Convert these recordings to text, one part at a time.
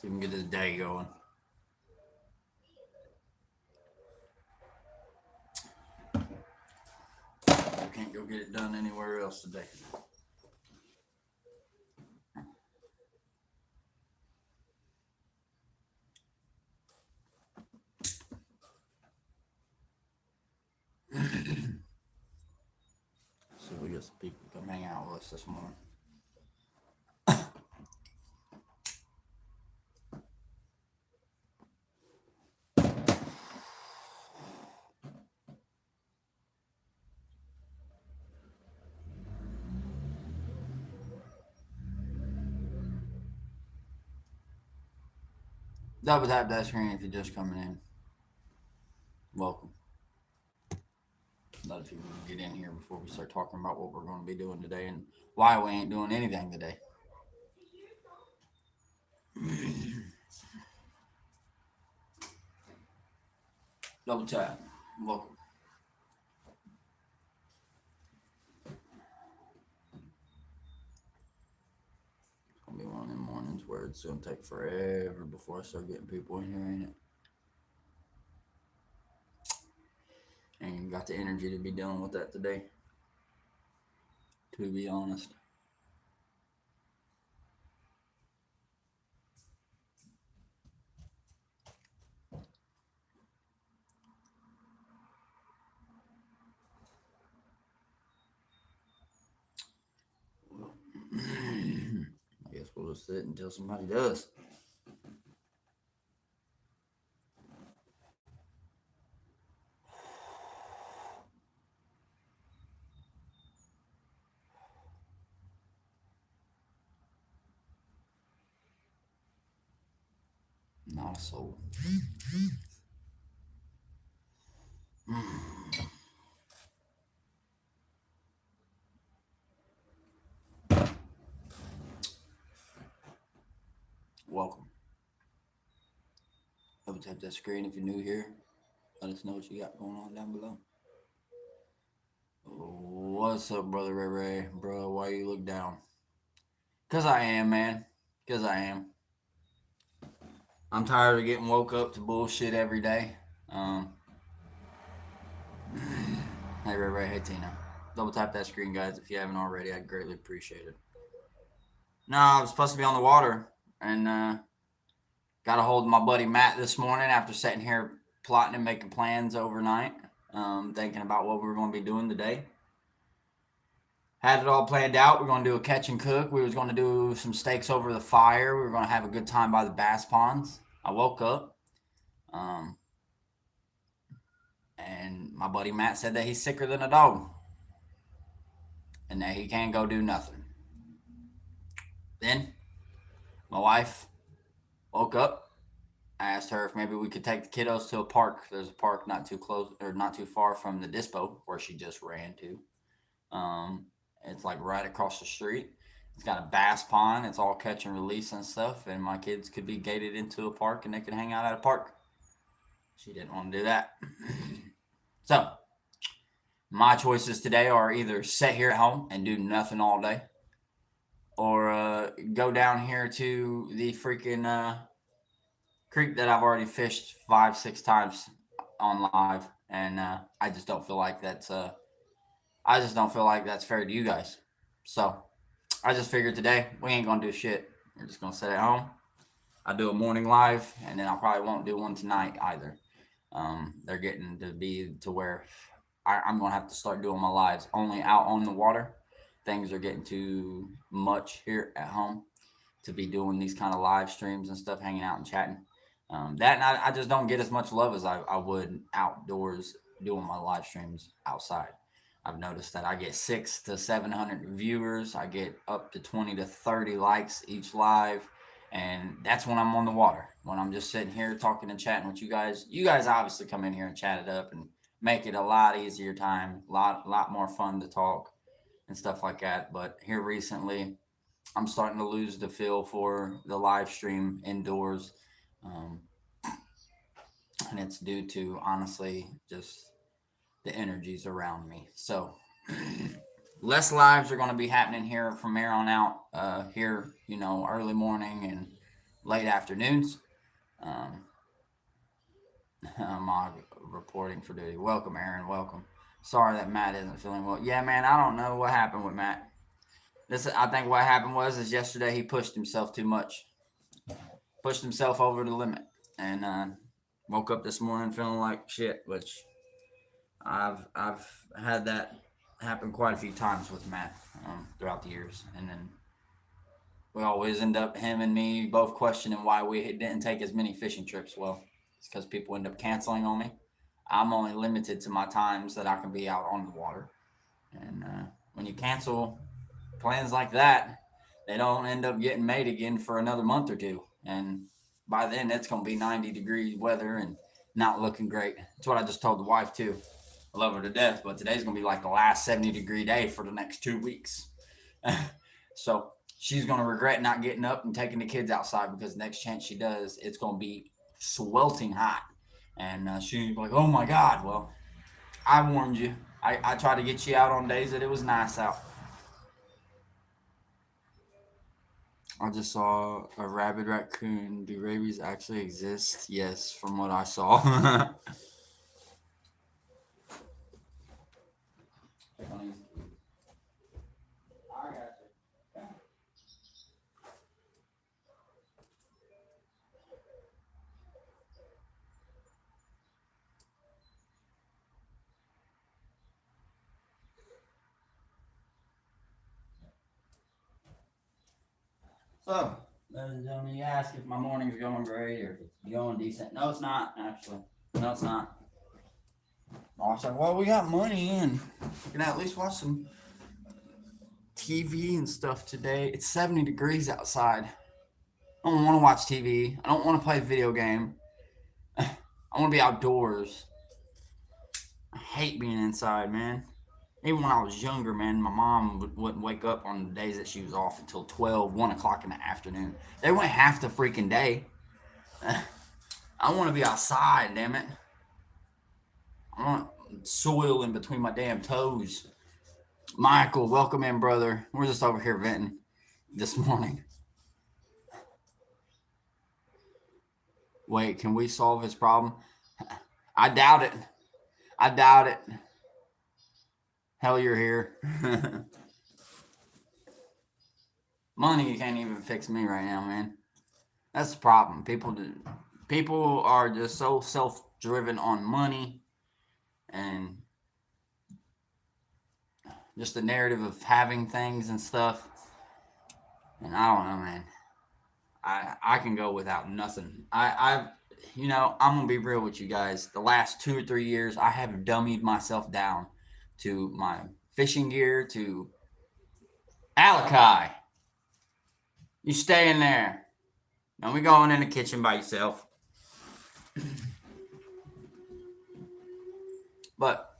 we can get this day going. We can't go get it done anywhere else today. So we got some people come hang out with us this morning. Double tap that screen if you're just coming in. Welcome. A lot of people get in here before we start talking about what we're going to be doing today and why we ain't doing anything today. Double tap. Welcome. It's gonna be one of them mornings where it's gonna take forever before I start getting people in here, ain't it? Ain't got the energy to be dealing with that today, to be honest. I guess we'll just sit until somebody does. Not a soul. Welcome. Double tap that screen if you're new here. Let us know what you got going on down below. What's up, brother RayRay? Bro, why you look down? Cause I am, man. Cause I am. I'm tired of getting woke up to bullshit every day. Hey RayRay, hey Tina. Double tap that screen, guys, if you haven't already. I'd greatly appreciate it. No, I was supposed to be on the water and got a hold of my buddy Matt this morning after sitting here plotting and making plans overnight, thinking about what we were going to be doing today. Had it all planned out. We're going to do a catch and cook. We was going to do some steaks over the fire. We were going to have a good time by the bass ponds. I woke up, and my buddy Matt said that he's sicker than a dog and that he can't go do nothing. Then my wife woke up. I asked her if maybe we could take the kiddos to a park. There's a park not too close or not too far from the dispo where she just ran to. It's like right across the street. It's got a bass pond. It's all catch and release and stuff. And my kids could be gated into a park and they could hang out at a park. She didn't want to do that. So my choices today are either sit here at home and do nothing all day, or go down here to the freaking creek that I've already fished 5-6 times on live, and I just don't feel like that's fair to you guys. So I just figured today we ain't gonna do shit. We're just gonna sit at home. I'll do a morning live, and then I probably won't do one tonight either. They're getting to be to where I'm gonna have to start doing my lives only out on the water. Things are getting too much here at home to be doing these kind of live streams and stuff, hanging out and chatting. That and I just don't get as much love as I would outdoors doing my live streams outside. I've noticed that I get 600 to 700 viewers. I get up to 20 to 30 likes each live. And that's when I'm on the water. When I'm just sitting here talking and chatting with you guys. You guys obviously come in here and chat it up and make it a lot easier time, lot more fun to talk and stuff like that. But here recently, I'm starting to lose the feel for the live stream indoors. And it's due to honestly just the energies around me. So less lives are going to be happening here from here on out, here, early morning and late afternoons. Um, my reporting for duty. Welcome, Aaron. Welcome. Sorry that Matt isn't feeling well. Yeah, man, I don't know what happened with Matt. I think what happened was is yesterday he pushed himself too much, pushed himself over the limit, and woke up this morning feeling like shit. Which I've had that happen quite a few times with Matt throughout the years, and then we always end up him and me both questioning why we didn't take as many fishing trips. Well, it's because people end up canceling on me. I'm only limited to my times that I can be out on the water, and when you cancel plans like that, they don't end up getting made again for another month or two. And by then, it's going to be 90-degree weather and not looking great. That's what I just told the wife, too. I love her to death, but today's going to be like the last 70-degree day for the next 2 weeks. So she's going to regret not getting up and taking the kids outside because the next chance she does, it's going to be sweltering hot. And she's like, oh my God. Well, I warned you. I tried to get you out on days that it was nice out. I just saw a rabid raccoon. Do rabies actually exist? Yes, from what I saw. So, ladies and gentlemen, you ask if my morning's going great or if it's going decent. No, it's not, actually. No, it's not. I was like, well, we got money in. We can at least watch some TV and stuff today. It's 70 degrees outside. I don't want to watch TV. I don't want to play a video game. I want to be outdoors. I hate being inside, man. Even when I was younger, man, my mom wouldn't wake up on the days that she was off until 12, 1 o'clock in the afternoon. They went half the freaking day. I want to be outside, damn it. I want soil in between my damn toes. Michael, welcome in, brother. We're just over here venting this morning. Wait, can we solve his problem? I doubt it. I doubt it. Hell, you're here. Money can't even fix me right now, man. That's the problem. People are just so self-driven on money and just the narrative of having things and stuff. And I don't know, man. I can go without nothing. I'm gonna be real with you guys. The last 2 or 3 years, I have dummied myself down to my fishing gear, to Alakai. You stay in there. Don't be going in the kitchen by yourself. But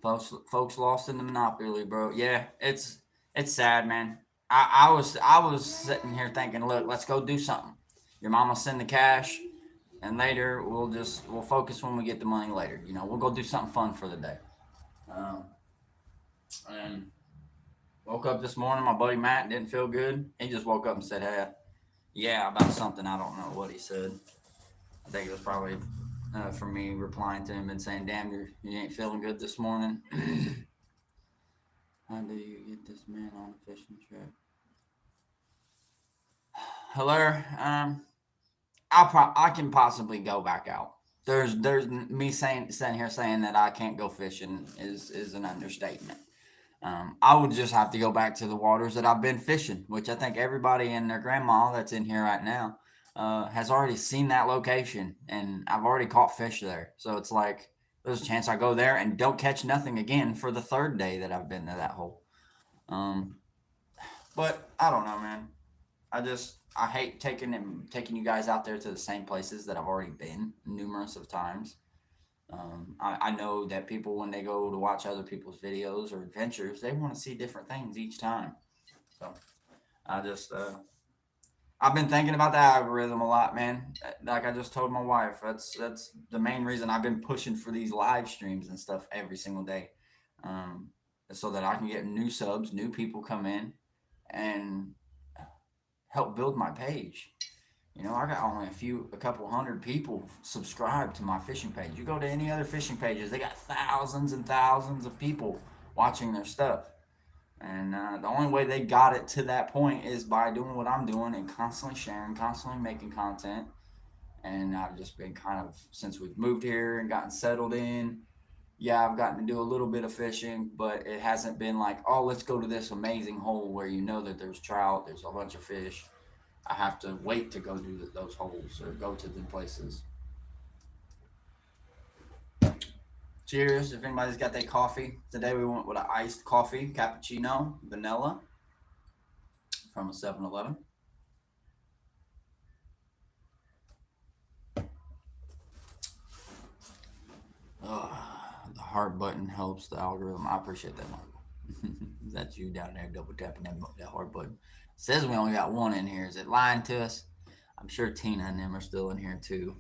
folks lost in the Monopoly, bro. Yeah, it's sad, man. I was sitting here thinking, look, let's go do something. Your mama send the cash, and later we'll focus when we get the money later. We'll go do something fun for the day. Um, and woke up this morning. My buddy Matt didn't feel good. He just woke up and said, "Hey, yeah, about something. I don't know what he said. I think it was probably from me replying to him and saying, "Damn, you ain't feeling good this morning." How do you get this man on a fishing trip? Hello. I can possibly go back out. There's me saying sitting here saying that I can't go fishing is an understatement. I would just have to go back to the waters that I've been fishing, which I think everybody and their grandma that's in here right now has already seen that location, and I've already caught fish there. So it's like there's a chance I go there and don't catch nothing again for the third day that I've been to that hole. Um, but I don't know, man. I hate taking you guys out there to the same places that I've already been numerous of times. I know that people, when they go to watch other people's videos or adventures, they want to see different things each time. So I just I've been thinking about the algorithm a lot, man. Like I just told my wife, that's the main reason I've been pushing for these live streams and stuff every single day. Um, so that I can get new subs, new people come in, and help build my page. You know, I got only a couple hundred people subscribed to my fishing page. You go to any other fishing pages, they got thousands and thousands of people watching their stuff. And the only way they got it to that point is by doing what I'm doing and constantly sharing, constantly making content. And I've just been kind of, since we've moved here and gotten settled in, yeah, I've gotten to do a little bit of fishing, but it hasn't been like, oh, let's go to this amazing hole where you know that there's trout, there's a bunch of fish. I have to wait to go do those holes or go to the places. Cheers. If anybody's got their coffee. Today we went with an iced coffee, cappuccino, vanilla from a 7-Eleven. The heart button helps the algorithm. I appreciate that, Michael. That's you down there double tapping that heart button. It says we only got one in here. Is it lying to us? I'm sure Tina and them are still in here too.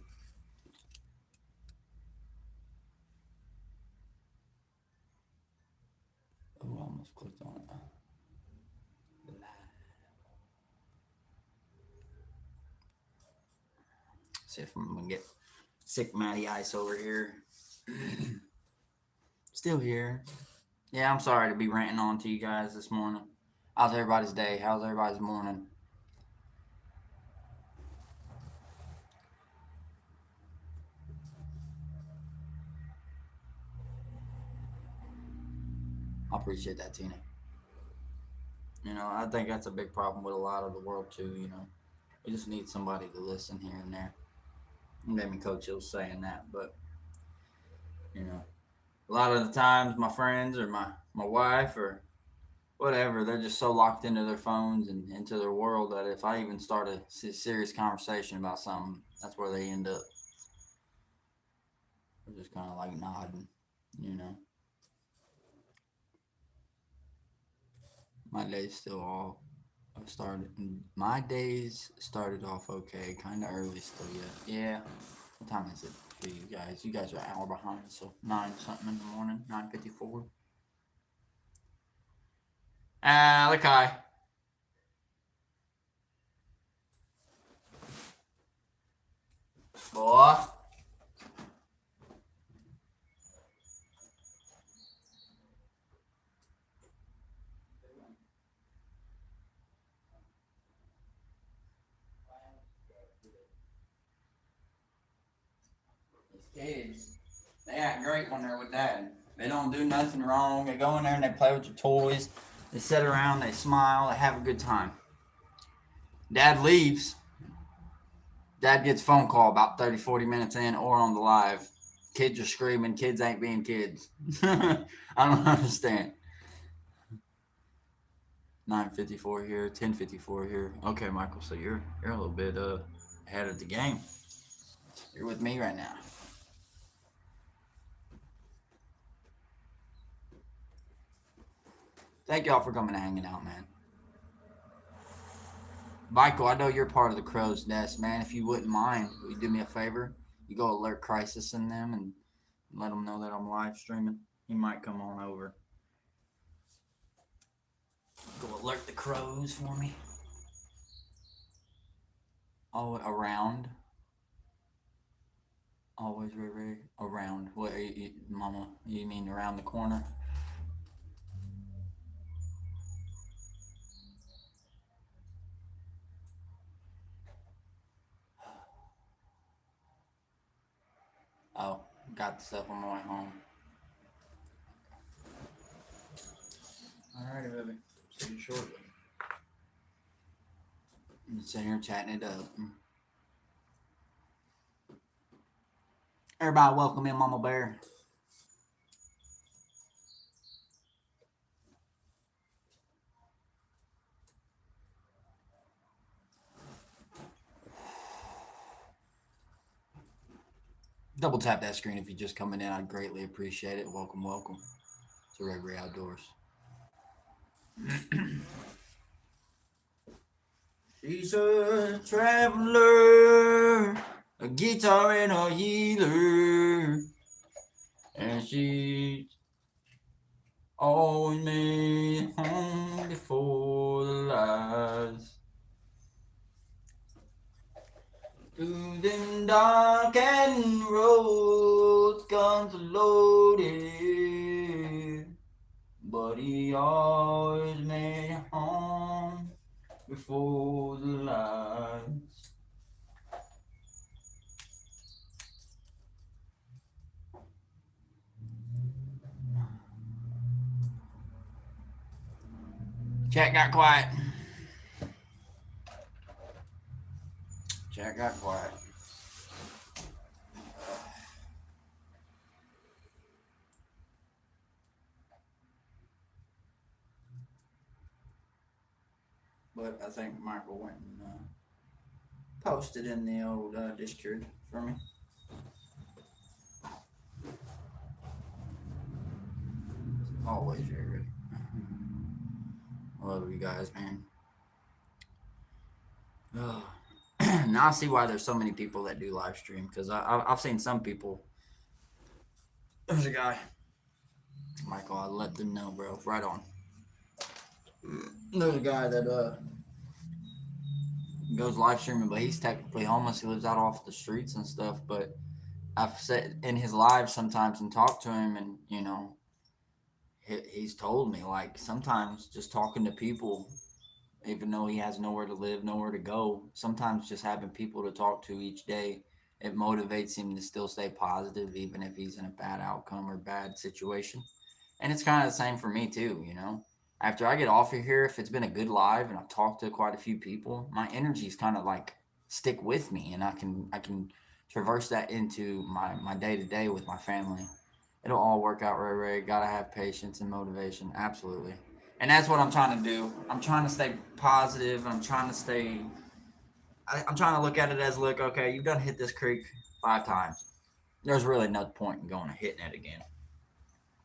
Oh, I almost clicked on it. See if I'm gonna get sick Matty Ice over here. Still here. Yeah, I'm sorry to be ranting on to you guys this morning. How's everybody's day? How's everybody's morning? I appreciate that, Tina. You know, I think that's a big problem with a lot of the world too. You know, we just need somebody to listen here and there. Maybe Coach Hill's saying that, but you know, a lot of the times my friends or my wife or whatever, they're just so locked into their phones and into their world that if I even start a serious conversation about something, that's where they end up. They're just kind of like nodding, you know. My day's still all started. My days started off okay, kind of early still yet. Yeah. What time is it for you guys? You guys are an hour behind, so 9 something in the morning, 9:54. Alakai. Boy. Kids, they act great when they're with dad. They don't do nothing wrong. They go in there and they play with your toys. They sit around, they smile, they have a good time. Dad leaves. Dad gets a phone call about 30, 40 minutes in or on the live. Kids are screaming. Kids ain't being kids. I don't understand. 9:54 here, 10:54 here. Okay, Michael, so you're a little bit ahead of the game. You're with me right now. Thank y'all for coming and hanging out, man. Michael, I know you're part of the crow's nest, man. If you wouldn't mind, will you do me a favor? You go alert Crisis in them and let them know that I'm live streaming. He might come on over. Go alert the crows for me. Oh, around. Always RayRay around. What, Mama? You mean around the corner? Oh, got the stuff on my way home. Alrighty, baby. See you shortly. I'm sitting here chatting it up. Everybody, welcome in, Mama Bear. Double tap that screen if you're just coming in. I'd greatly appreciate it. Welcome, welcome to RayRay Outdoors. She's a traveler, a guitar and a healer, and she's Always made it home before the lights. Through them dark and roads, guns are loaded. But he always made it home before the lights. Chat got quiet. Chat got quiet. But I think Michael went and posted in the old Discord for me. Always very ready. I love you guys, man. Oh. Now I see why there's so many people that do live stream because I've seen some people. There's a guy, Michael. I let them know, bro. Right on. There's a guy that goes live streaming, but he's technically homeless. He lives out off the streets and stuff. But I've sat in his live sometimes and talked to him, and he's told me like sometimes just talking to people, even though he has nowhere to live, nowhere to go, sometimes just having people to talk to each day, it motivates him to still stay positive, even if he's in a bad outcome or bad situation. And it's kind of the same for me too. After I get off of here, if it's been a good live and I've talked to quite a few people, my energy's kind of like stick with me, and I can traverse that into my day to day with my family. It'll all work out, Ray. Gotta have patience and motivation, absolutely. And that's what I'm trying to do. I'm trying to stay positive. I'm trying to stay. I'm trying to look at it as, look, okay, you've done hit this creek 5 times. There's really no point in going and hitting it again.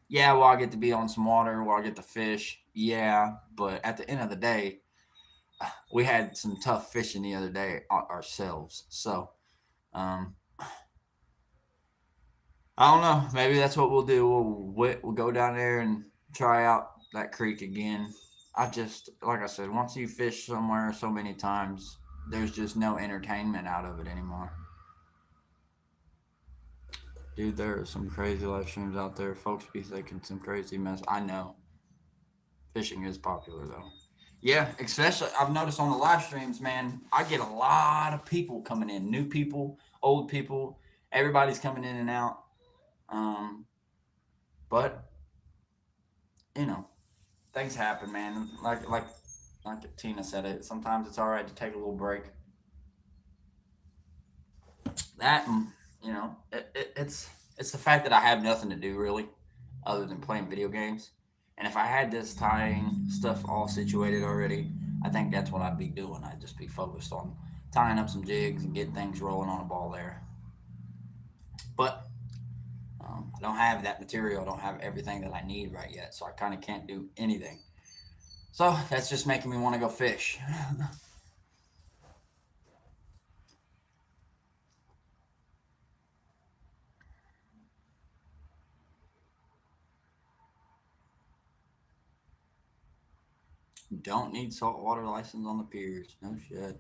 Yeah, well, I get to be on some water, well, I get to fish. Yeah, but at the end of the day, we had some tough fishing the other day ourselves. So, um, I don't know. Maybe that's what we'll do. We'll go down there and try out that creek again. I just, like I said, once you fish somewhere so many times, there's just no entertainment out of it anymore. Dude, there are some crazy live streams out there. Folks be thinking some crazy mess. I know. Fishing is popular though. Yeah, especially I've noticed on the live streams, man, I get a lot of people coming in. New people, old people, everybody's coming in and out. Um, but you know, things happen, man. Like Tina said it. Sometimes it's all right to take a little break. That and it's the fact that I have nothing to do really, other than playing video games. And if I had this tying stuff all situated already, I think that's what I'd be doing. I'd just be focused on tying up some jigs and getting things rolling on a ball there. But I don't have that material. I don't have everything that I need right yet, so I kind of can't do anything. So that's just making me want to go fish. Don't need saltwater license on the piers. No shit.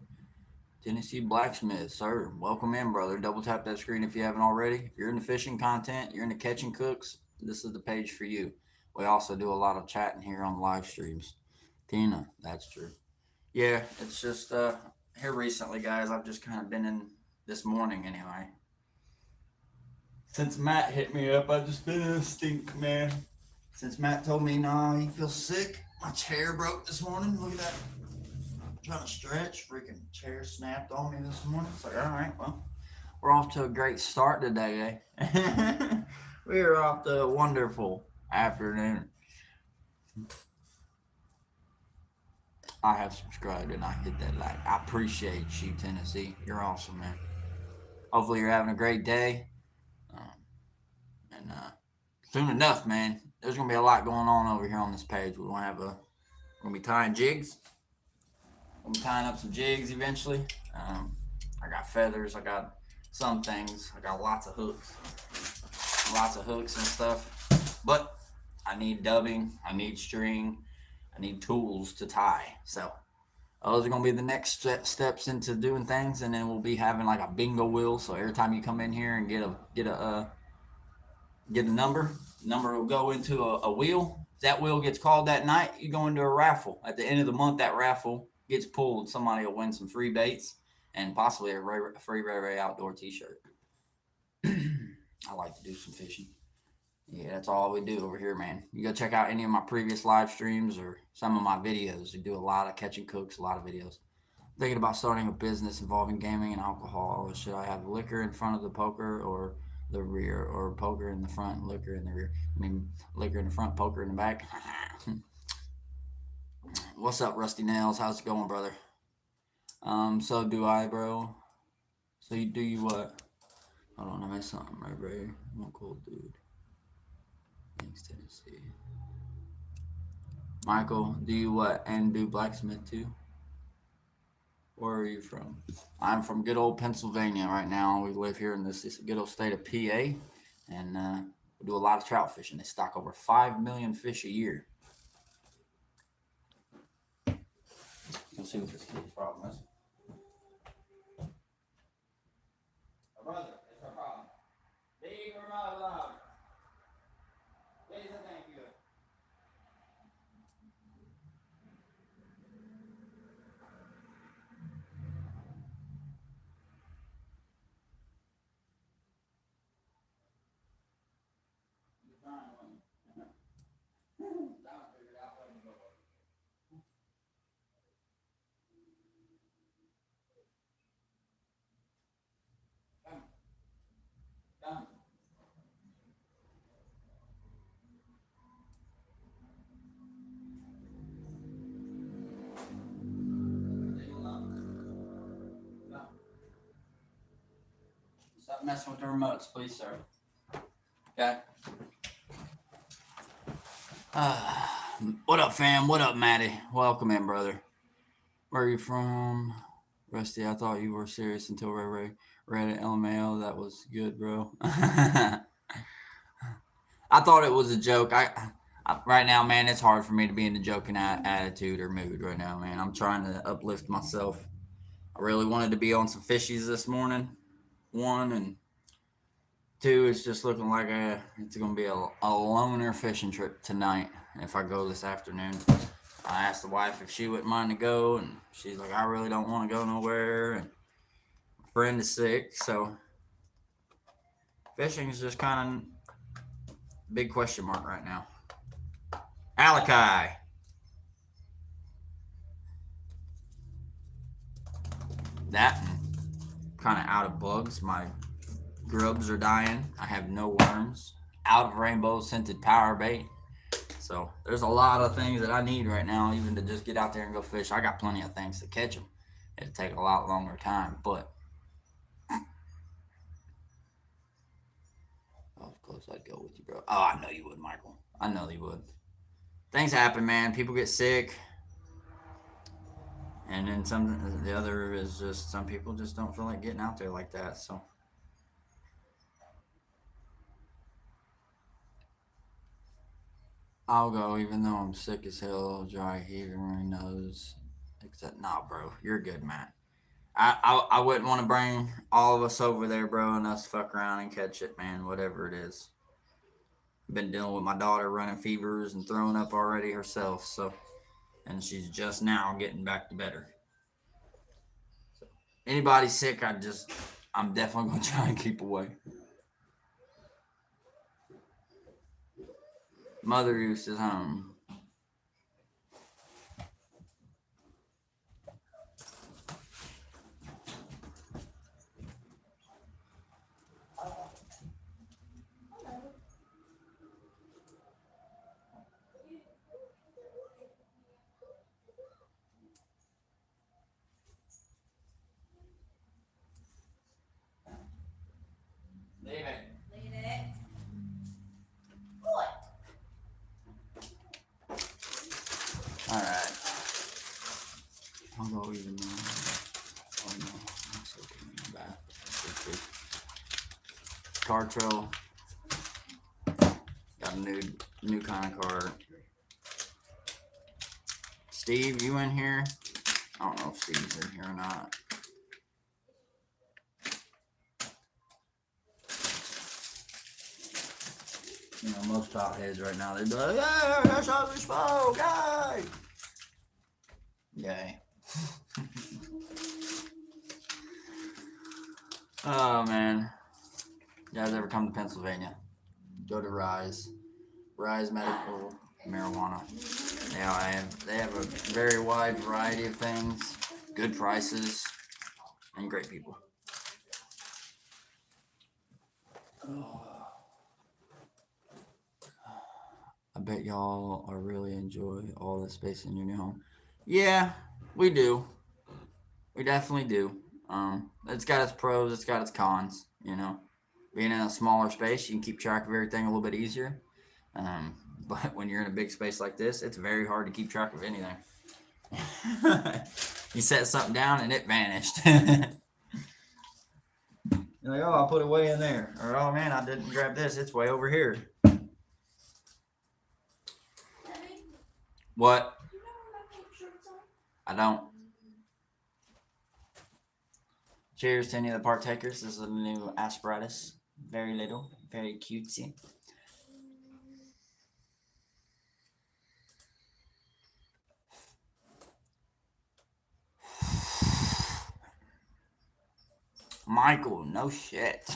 Tennessee Blacksmith, sir. Welcome in, brother. Double tap that screen if you haven't already. If you're into fishing content, you're into catching cooks, this is the page for you. We also do a lot of chatting here on live streams. Tina, that's true. Yeah, it's just here recently, guys. I've just kind of been in this morning anyway. Since Matt hit me up, I've just been in a stink, man. Since Matt told me, nah, he feels sick. My chair broke this morning. Look at that. I'm trying to stretch. Freaking chair snapped on me this morning. It's like, all right, well, we're off to a great start today, eh? We are off to a wonderful afternoon. I have subscribed and I hit that like. I appreciate you, Tennessee. You're awesome, man. Hopefully, you're having a great day. Um, and soon enough, man, there's gonna be a lot going on over here on this page. We're gonna be tying jigs. We're gonna be tying up some jigs eventually. I got feathers. I got some things. I got lots of hooks and stuff. But I need dubbing, I need string, I need tools to tie. So those are gonna be the next steps into doing things, and then we'll be having like a bingo wheel. So every time you come in here and get a number will go into a wheel. If that wheel gets called that night, you go into a raffle. At the end of the month, that raffle gets pulled. Somebody will win some free baits and possibly a free RayRay Outdoor T-shirt. I like to do some fishing. Yeah, that's all we do over here, man. You go check out any of my previous live streams or some of my videos. We do a lot of catching cooks, a lot of videos. Thinking about starting a business involving gaming and alcohol. Should I have liquor in front of the poker or the rear, or poker in the front, liquor in the rear? I mean, liquor in the front, poker in the back. What's up, Rusty Nails? How's it going, brother? So do I, bro. So you do you what? Hold on, I missed something, right, bro? I'm a cool dude. Thanks, Tennessee. Michael, do you what? And do blacksmith too? Where are you from? I'm from good old Pennsylvania right now. We live here in this good old state of PA, and we do a lot of trout fishing. They stock over 5 million fish a year. Let's see what this kid's problem is. Oh, brother, it's our problem. Big or not loud? Ladies, thank you. Done. Stop messing with the remotes, please, sir. Okay. What up, fam? What up, Maddie? Welcome in, brother. Where are you from? Rusty, I thought you were serious until RayRay read it. LMAO, that was good, bro. I thought it was a joke. Right now, man, it's hard for me to be in the joking attitude or mood right now, man. I'm trying to uplift myself. I really wanted to be on some fishies this morning. One, and two, it's just looking like it's going to be a loner fishing trip tonight if I go this afternoon. I asked the wife if she wouldn't mind to go, and she's like, I really don't want to go nowhere, and my friend is sick, so fishing is just kind of big question mark right now. Alakai. That kind of out of bugs. My grubs are dying. I have no worms. Out of rainbow scented power bait. So there's a lot of things that I need right now, even to just get out there and go fish. I got plenty of things to catch them. It'll take a lot longer time, but of course I'd go with you, bro. Oh, I know you would, Michael. I know you would. Things happen, man. People get sick. And then the other is just some people just don't feel like getting out there like that. So I'll go, even though I'm sick as hell, dry heaving my nose. Except, nah, bro, you're good, man. I wouldn't want to bring all of us over there, bro, and us fuck around and catch it, man. Whatever it is. Been dealing with my daughter running fevers and throwing up already herself, so, and she's just now getting back to better. So, anybody sick, I'm definitely gonna try and keep away. Mother Goose is home. Leave it. Leave it. Alright. I'll go even though. Oh no, I'm so clean back. Car trail. Got a new New kind of card. Steve, you in here? I don't know if Steve's in here or not. You know, most top heads right now, they'd be like, yeah, that's how we smoke, yay! Yay. Oh, man. You guys ever come to Pennsylvania? Go to RayRay Medical Marijuana. They have a very wide variety of things, good prices, and great people. I bet y'all are really enjoy all the space in your new home. Yeah, we do. We definitely do. It's got its pros, it's got its cons. You know, being in a smaller space, you can keep track of everything a little bit easier. But when you're in a big space like this, it's very hard to keep track of anything. You set something down and it vanished. You're like, oh, I'll put it way in there. Or, oh man, I didn't grab this. It's way over here. What? I don't. Cheers to any of the partakers. This is a new asparagus. Very little, very cutesy. Michael, no shit.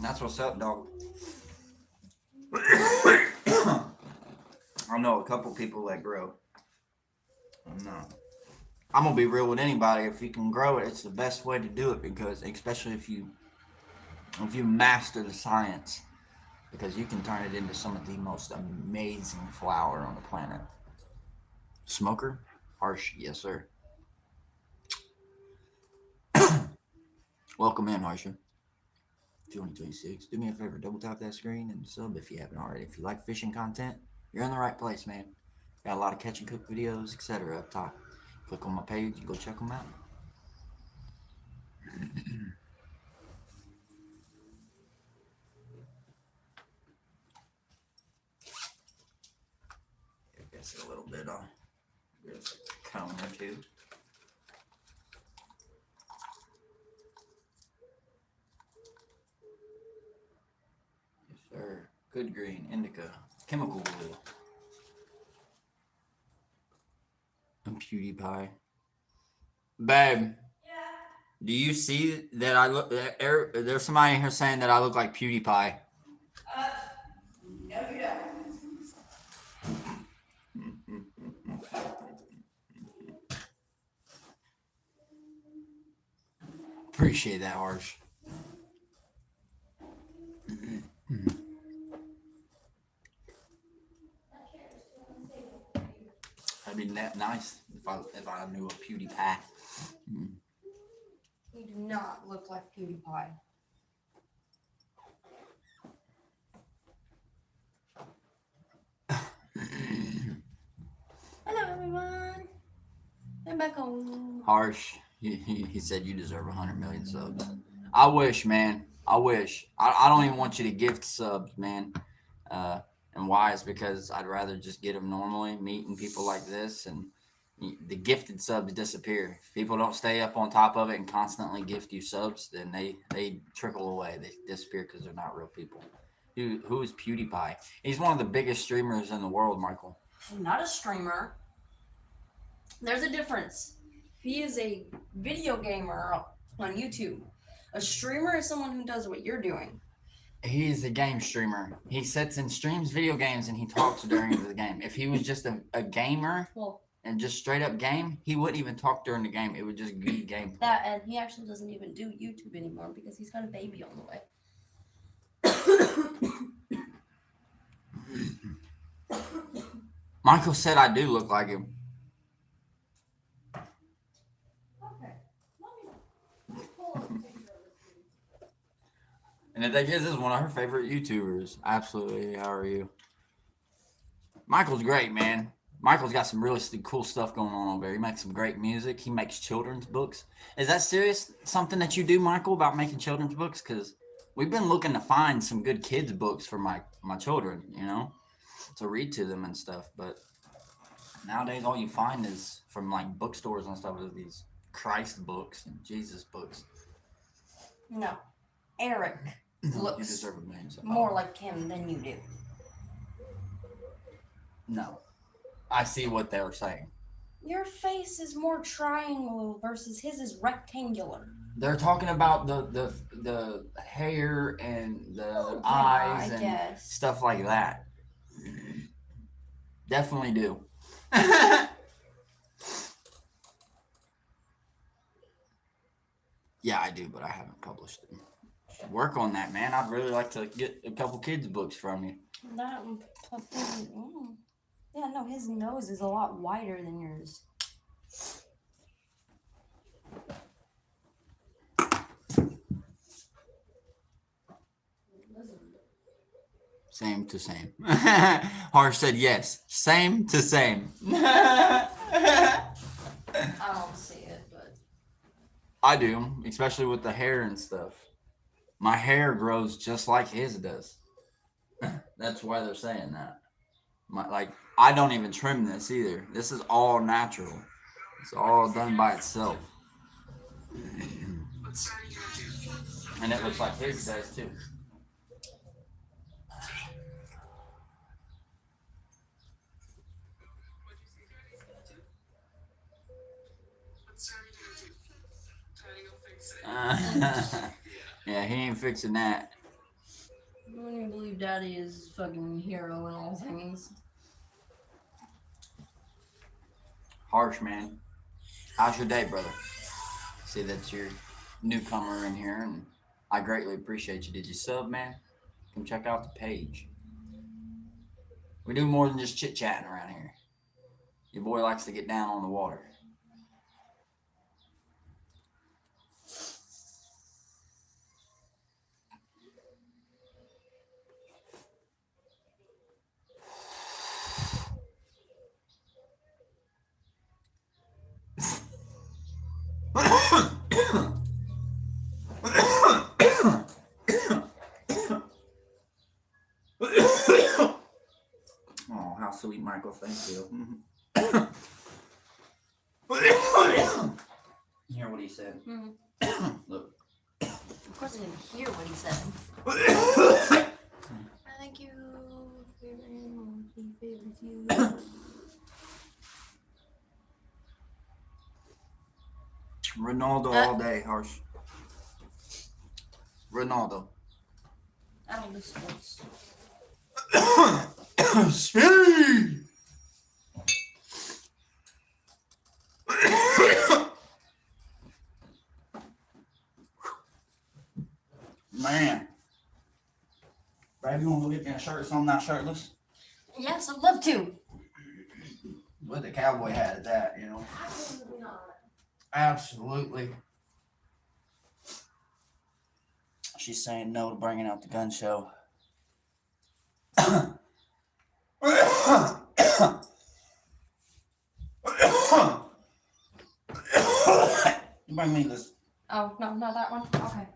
That's what's up, dog. I know a couple people that grow. No. I'm gonna be real with anybody. If you can grow it, it's the best way to do it, because especially if you master the science, because you can turn it into some of the most amazing flower on the planet. Smoker? Harsh, yes sir. Welcome in, Harsha. 2026. Do me a favor, double tap that screen and sub if you haven't already. If you like fishing content, you're in the right place, man. Got a lot of catch and cook videos, etc. up top. Click on my page and go check them out. I guess a little bit on. There's a cone or two. Yes, sir. Good green, indica, chemical blue. And PewDiePie. Babe. Do you see that I look? There's somebody in here saying that I look like PewDiePie. No, you don't. Appreciate that, Harsh. That'd be nice if I knew a PewDiePie. You do not look like PewDiePie. Hello, everyone. I'm back home. Harsh, he said you deserve 100 million subs. I wish, man. I wish. I don't even want you to gift subs, man. And why is because I'd rather just get them normally, meeting people like this, and the gifted subs disappear. If people don't stay up on top of it and constantly gift you subs, then they trickle away. They disappear because they're not real people. Who is PewDiePie? He's one of the biggest streamers in the world, Michael. I'm not a streamer. There's a difference. He is a video gamer on YouTube. A streamer is someone who does what you're doing. He is a game streamer. He sits and streams video games and he talks during the game. If he was just a gamer and just straight up game, he wouldn't even talk during the game. It would just be gameplay. That, and he actually doesn't even do YouTube anymore because he's got a baby on the way. Michael said I do look like him. Okay. And the thing is, this is one of her favorite YouTubers. Absolutely. How are you? Michael's great, man. Michael's got some really cool stuff going on over there. He makes some great music. He makes children's books. Is that serious? Something that you do, Michael, about making children's books? Because we've been looking to find some good kids books for my children, to read to them and stuff. But nowadays, all you find is from like bookstores and stuff is these Christ books and Jesus books. No, Eric You looks deserve a million. more like him than you do. No, I see what they were saying. Your face is more triangle versus his is rectangular. They're talking about the hair and the eyes and stuff like that. Definitely do. Yeah, I do, but I haven't published them. Work on that, man. I'd really like to get a couple kids' books from you. That plus yeah, no, his nose is a lot wider than yours. Same to same. Harsh said yes. Same to same. I don't see it, but I do, especially with the hair and stuff. My hair grows just like his does. That's why they're saying that. I don't even trim this either. This is all natural. It's all done by itself. And it looks like his does too. Yeah, he ain't fixing that. I don't even believe Daddy is fucking hero in all things. Harsh, man. How's your day, brother? See that you're newcomer in here, and I greatly appreciate you. Did you sub, man? Come check out the page. We do more than just chit-chatting around here. Your boy likes to get down on the water. Oh, how sweet, Michael. Thank you. You hear what he said? Mm-hmm. Look. Of course I didn't hear what he said. I think you favors you. Ronaldo all day, Harsh. Ronaldo. I don't do sports. Speed! Man. Brad, you want to go get me a shirt so I'm not shirtless? Yes, I'd love to. With the cowboy hat at that, Absolutely not. Absolutely. She's saying no to bringing out the gun show. Bring me this. Oh, no, not that one? Okay.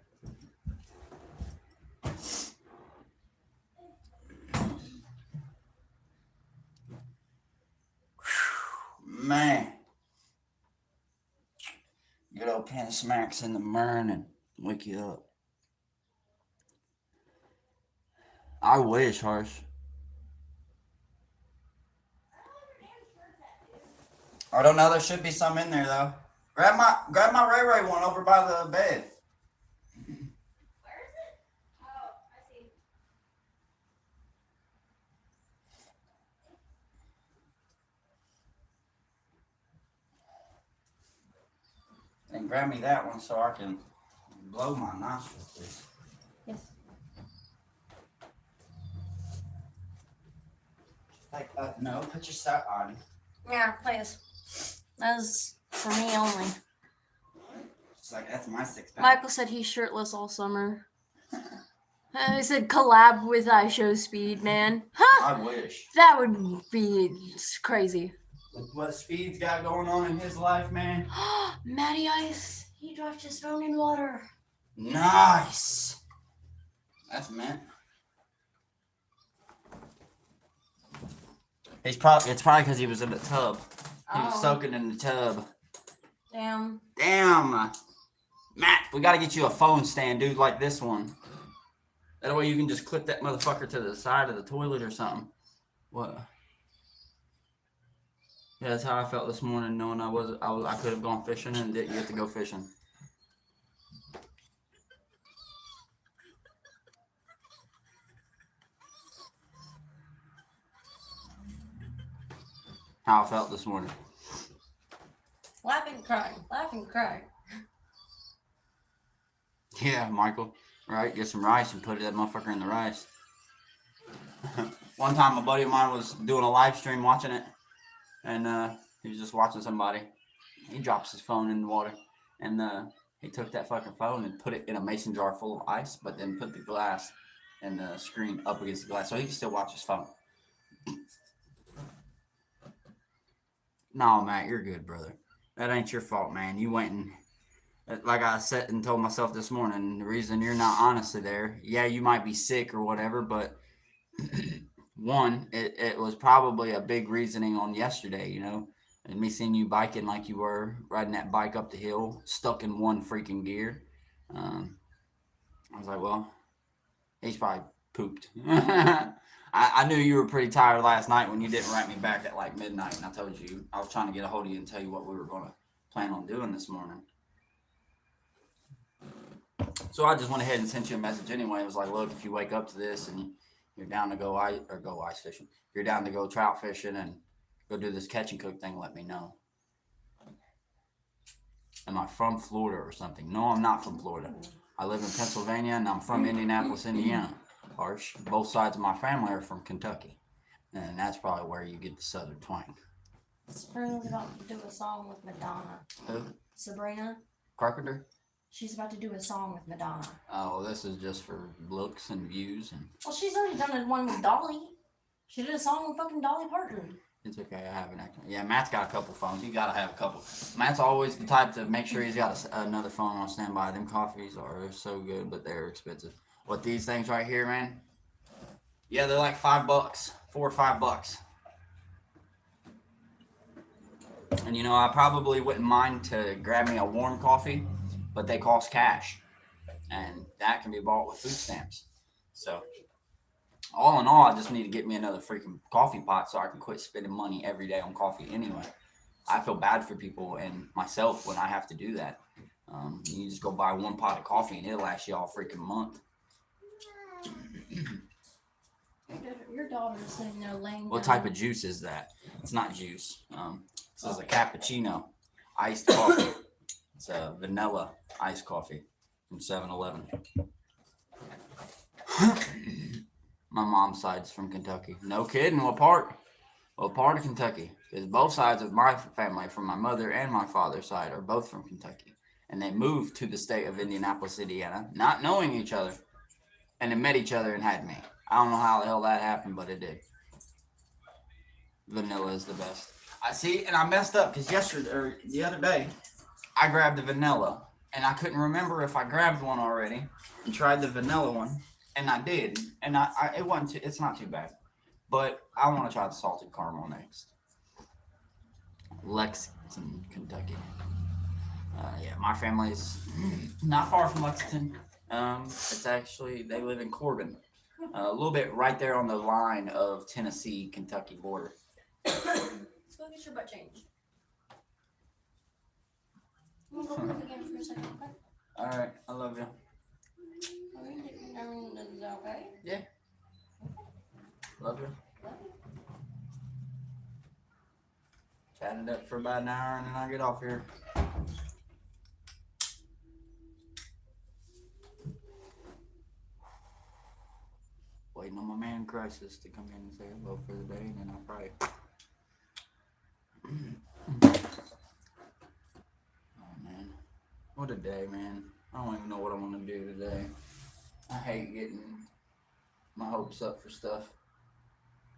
Man. Good old pan of smacks in the morning and wake you up. I wish, Harsh. I don't know. There should be some in there though. Grab my RayRay one over by the bed. Where is it? Oh, I see. And grab me that one so I can blow my nostrils, please. Yes. Like, no, put your sock on. Yeah, please. That's for me only. It's like, that's my 6 pack. Michael said he's shirtless all summer. I said collab with iShowSpeed, man. Huh? I wish. That would be crazy. With what Speed's got going on in his life, man. Matty Ice, he dropped his phone in water. Nice. That's mint. It's probably because he was in the tub. He was soaking in the tub. Damn. Matt, we gotta get you a phone stand, dude, like this one. That way you can just clip that motherfucker to the side of the toilet or something. What? Yeah, that's how I felt this morning, knowing I could have gone fishing and didn't get to go fishing. How I felt this morning. Laughing, crying. Laughing, crying. Yeah, Michael. Right? Get some rice and put that motherfucker in the rice. One time a buddy of mine was doing a live stream watching it. And he was just watching somebody. He drops his phone in the water. And he took that fucking phone and put it in a mason jar full of ice, but then put the glass and the screen up against the glass so he can still watch his phone. No, Matt, you're good, brother. That ain't your fault, man. You went and, like I said and told myself this morning, the reason you're not honestly there, yeah, you might be sick or whatever, but one, it was probably a big reasoning on yesterday, you know, and me seeing you biking like you were, riding that bike up the hill, stuck in one freaking gear. I was like, well, he's probably pooped. I knew you were pretty tired last night when you didn't write me back at like midnight, and I told you I was trying to get a hold of you and tell you what we were going to plan on doing this morning. So I just went ahead and sent you a message anyway. It was like, look, if you wake up to this and you're down to go ice fishing, if you're down to go trout fishing and go do this catch and cook thing, let me know. Am I from Florida or something? No, I'm not from Florida. I live in Pennsylvania and I'm from Indianapolis, Indiana. Harsh. Both sides of my family are from Kentucky. And that's probably where you get the southern twang. Sabrina's about to do a song with Madonna. Who? Sabrina. Carpenter? She's about to do a song with Madonna. Oh, this is just for looks and views and. Well, she's already done one with Dolly. She did a song with fucking Dolly Parton. It's okay, I have an actor. Yeah, Matt's got a couple phones. You gotta have a couple. Matt's always the type to make sure he's got another phone on standby. Them coffees are so good, but they're expensive. What these things right here, man? Yeah, they're like $5, $4 or $5. And you know, I probably wouldn't mind to grab me a warm coffee, but they cost cash, and that can be bought with food stamps. So, all in all, I just need to get me another freaking coffee pot so I can quit spending money every day on coffee anyway. I feel bad for people and myself when I have to do that. You just go buy one pot of coffee and it'll last you all freaking month. Your daughter's sitting there laying down. What type of juice is that? It's not juice. This is a cappuccino, iced coffee. It's a vanilla iced coffee from 7-Eleven. My mom's side's from Kentucky. No kidding. What part? What part of Kentucky? Because both sides of my family, from my mother and my father's side, are both from Kentucky. And they moved to the state of Indianapolis, Indiana, not knowing each other. And they met each other and had me. I don't know how the hell that happened, but it did. Vanilla is the best. I see, and I messed up because the other day, I grabbed the vanilla, and I couldn't remember if I grabbed one already and tried the vanilla one, and I did, and it wasn't. It's not too bad, but I want to try the salted caramel next. Lexington, Kentucky. Yeah, my family's not far from Lexington. It's actually, they live in Corbin, a little bit right there on the line of Tennessee, Kentucky border. Let's go get your butt changed. I'm gonna go move again for a second, okay? All right, I love you. Is that okay? Yeah. Love you. Love you. Chatted up for about an hour and then I get off here. Waiting on my man Crisis to come in and say hello for the day, and then I'll probably. Oh man, what a day, man! I don't even know what I want to do today. I hate getting my hopes up for stuff.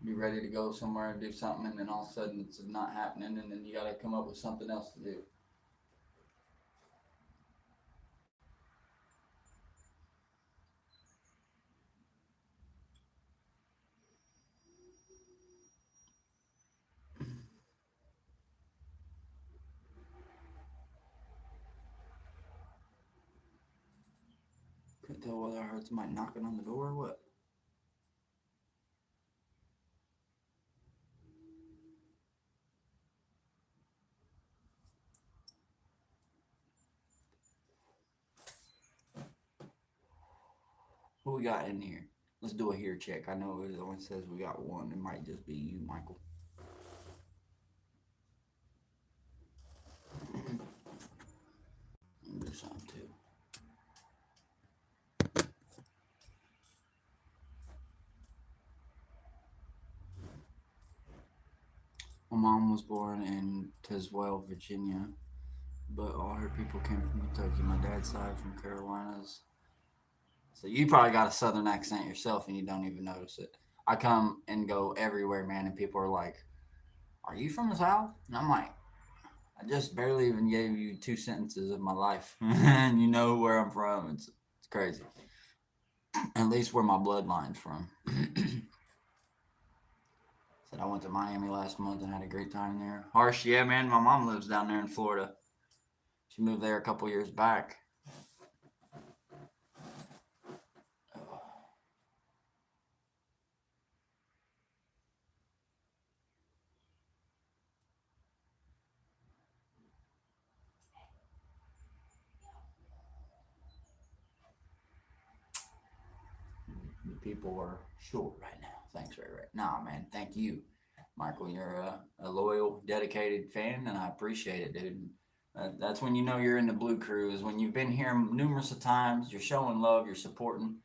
Be ready to go somewhere and do something, and then all of a sudden it's not happening, and then you got to come up with something else to do. Couldn't tell whether I heard somebody knocking on the door or what. Who we got in here? Let's do a hear check. I know it only says we got one. It might just be you, Michael. Do something too. My mom was born in Tazewell, Virginia, but all her people came from Kentucky. My dad's side from Carolinas. So you probably got a southern accent yourself and you don't even notice it. I come and go everywhere, man, and people are like, "Are you from the South?" And I'm like, "I just barely even gave you 2 sentences of my life, and you know where I'm from." It's crazy. At least where my bloodline's from. Said I went to Miami last month and had a great time there. Harsh, yeah, man. My mom lives down there in Florida. She moved there a couple years back. The people are short right now. Thanks, RayRay. Nah, man. Thank you, Michael. You're a loyal, dedicated fan, and I appreciate it, dude. That's when you know you're in the Blue Crew. Is when you've been here numerous of times. You're showing love. You're supporting.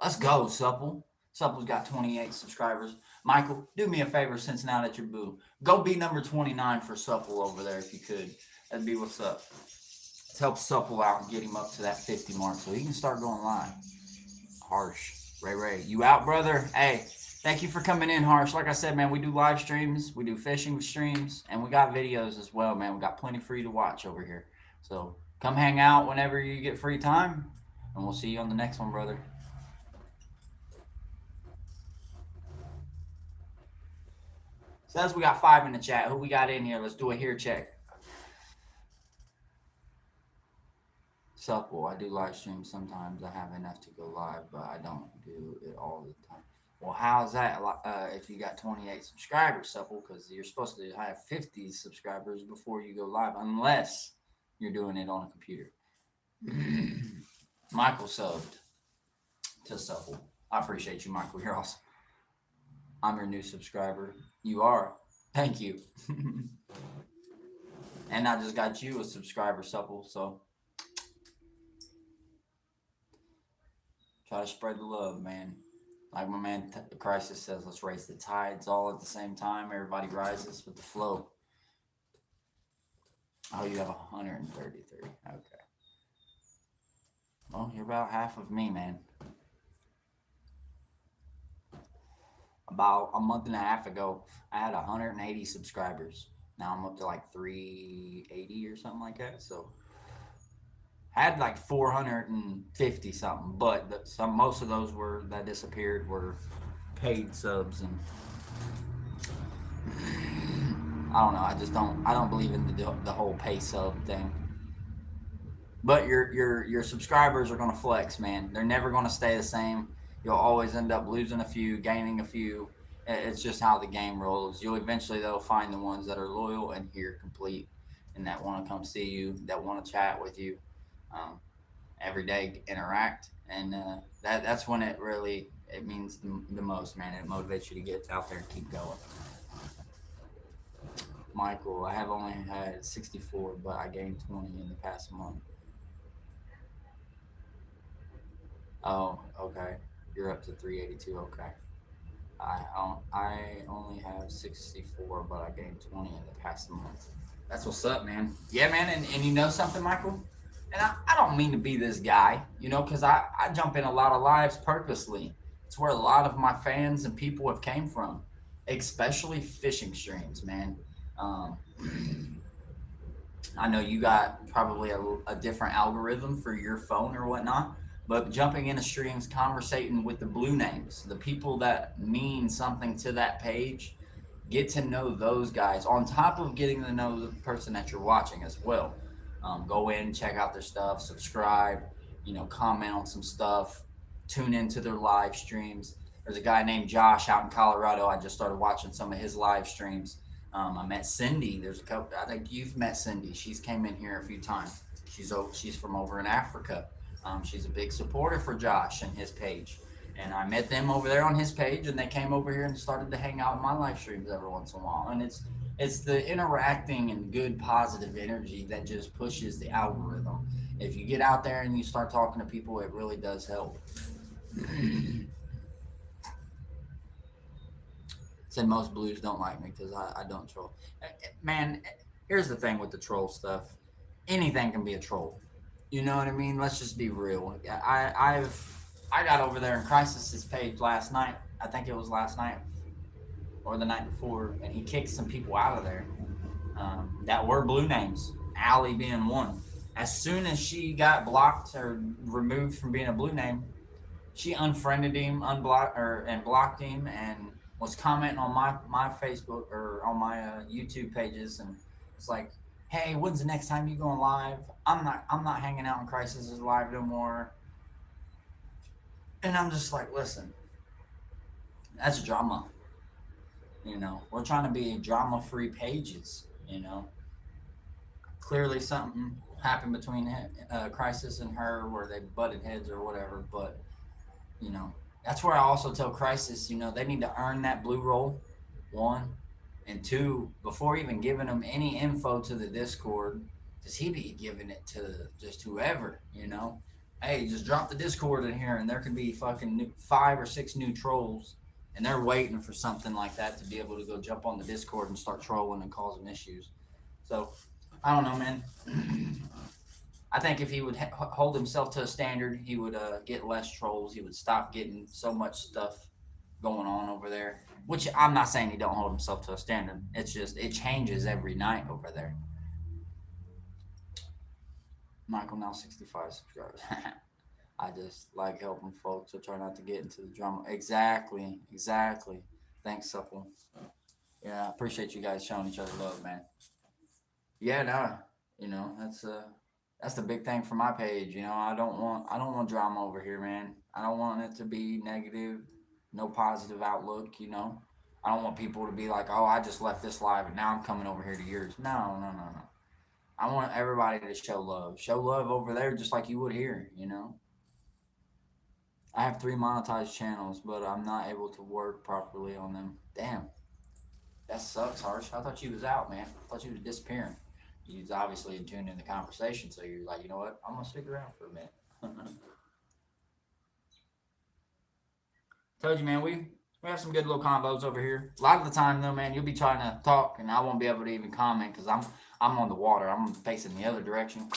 Let's go, Supple. Supple's got 28 subscribers. Michael, do me a favor since now that you're boo. Go be number 29 for Supple over there if you could. That'd be what's up. Let's help Supple out and get him up to that 50 mark so he can start going live. Harsh. RayRay, you out, brother? Hey, thank you for coming in, Harsh. Like I said, man, we do live streams, we do fishing streams, and we got videos as well, man. We got plenty for you to watch over here. So come hang out whenever you get free time, and we'll see you on the next one, brother. Says we got 5 in the chat. Who we got in here? Let's do a hear check. Supple. I do live streams sometimes. I have enough to go live, but I don't do it all the time. Well, how's that? If you got 28 subscribers, Supple, because you're supposed to have 50 subscribers before you go live, unless you're doing it on a computer. Michael subbed to Supple. I appreciate you, Michael. You're awesome. I'm your new subscriber. You are. Thank you. And I just got you a subscriber, Supple, so try to spread the love, man. Like my man Crisis says, let's raise the tides all at the same time. Everybody rises with the flow. Oh, you have 133. Okay. Well, you're about half of me, man. About a month and a half ago, I had 180 subscribers. Now I'm up to like 380 or something like that. So had like 450 something, but most of those that disappeared were paid subs, and I don't know. I don't believe in the whole pay sub thing. But your subscribers are gonna flex, man. They're never gonna stay the same. You'll always end up losing a few, gaining a few. It's just how the game rolls. You'll eventually though find the ones that are loyal and here complete, and that want to come see you, that want to chat with you. Every day interact, and that's when it means the most, man. It motivates you to get out there and keep going. Michael, I have only had 64, but I gained 20 in the past month. Oh, okay. You're up to 382. Okay. I only have 64, but I gained 20 in the past month. That's what's up, man. Yeah, man. And you know something, Michael? And I don't mean to be this guy, you know, because I jump in a lot of lives purposely. It's where a lot of my fans and people have came from, especially fishing streams, man. Um, I know you got probably a different algorithm for your phone or whatnot, but jumping into streams, conversating with the blue names, the people that mean something to that page, get to know those guys on top of getting to know the person that you're watching as well. Go in, check out their stuff, subscribe, you know, comment on some stuff, tune into their live streams. There's a guy named Josh out in Colorado. I just started watching some of his live streams. I met Cindy. There's a couple. I think you've met Cindy. She's came in here a few times. She's from over in Africa. She's a big supporter for Josh and his page. And I met them over there on his page, and they came over here and started to hang out in my live streams every once in a while. And it's the interacting and good positive energy that just pushes the algorithm. If you get out there and you start talking to people, it really does help. Said most blues don't like me because I don't troll. Man, here's the thing with the troll stuff. Anything can be a troll. You know what I mean? Let's just be real. I got over there in Crisis's page last night. I think it was last night or the night before, and he kicked some people out of there that were blue names. Allie being one. As soon as she got blocked or removed from being a blue name, she unfriended him, unblocked or and blocked him, and was commenting on my Facebook or on my YouTube pages, and it's like, "Hey, when's the next time you going live? I'm not hanging out in Crisis's live no more." And I'm just like, listen, that's drama. You know, we're trying to be drama-free pages. You know, clearly something happened between Crisis and her where they butted heads or whatever, but you know, that's where I also tell Crisis, you know, they need to earn that blue roll, one, and two, before even giving them any info to the Discord, because he be giving it to just whoever, you know. Hey, just drop the Discord in here, and there could be fucking 5 or 6 new trolls, and they're waiting for something like that to be able to go jump on the Discord and start trolling and causing issues. So, I don't know, man. I think if he would hold himself to a standard, he would get less trolls. He would stop getting so much stuff going on over there. Which I'm not saying he don't hold himself to a standard. It's just it changes every night over there. Michael now 65 subscribers. I just like helping folks. I try not to get into the drama. Exactly, exactly. Thanks, Supple. Yeah, I appreciate you guys showing each other love, man. Yeah, no, you know that's the big thing for my page. You know, I don't want drama over here, man. I don't want it to be negative, no positive outlook. You know, I don't want people to be like, oh, I just left this live and now I'm coming over here to yours. No, no, no, no. I want everybody to show love over there just like you would here. You know, I have 3 monetized channels, but I'm not able to work properly on them. Damn, that sucks, Harsh. I thought you was out, man. I thought you was disappearing. You was obviously in tune in the conversation, so you're like, you know what? I'm gonna stick around for a minute. Told you, man. We have some good little combos over here. A lot of the time, though, man, you'll be trying to talk, and I won't be able to even comment because I'm on the water. I'm facing the other direction,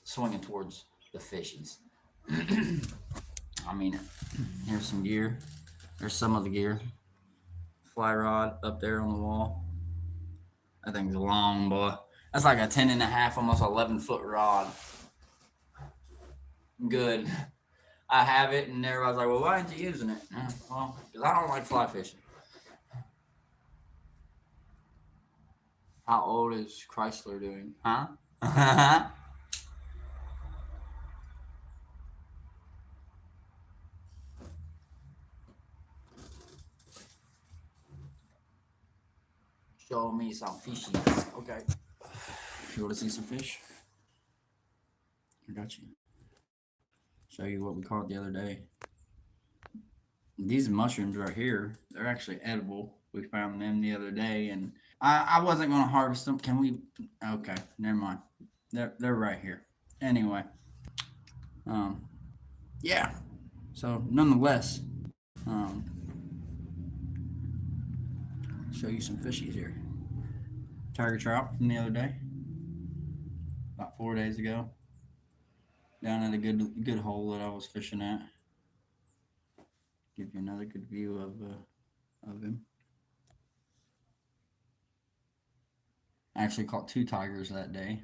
swinging towards the fishies. I mean, here's some gear. There's some of the gear. Fly rod up there on the wall. That thing's long, boy. That's like a 10 and a half, almost 11-foot rod. Good. I have it, and everybody's like, well, why aren't you using it? Well, because I don't like fly fishing. How old is Chrysler doing? Huh? Show me some fishies. Okay. You want to see some fish? I got you. Show you what we caught the other day. These mushrooms right here, they're actually edible. We found them the other day, and I wasn't going to harvest them. Can we? Okay, never mind. They're right here. Anyway, yeah. So nonetheless, um, show you some fishies here. Tiger trout from the other day, about 4 days ago. down at a good hole that I was fishing at. Give you another good view of him. I actually caught 2 tigers that day.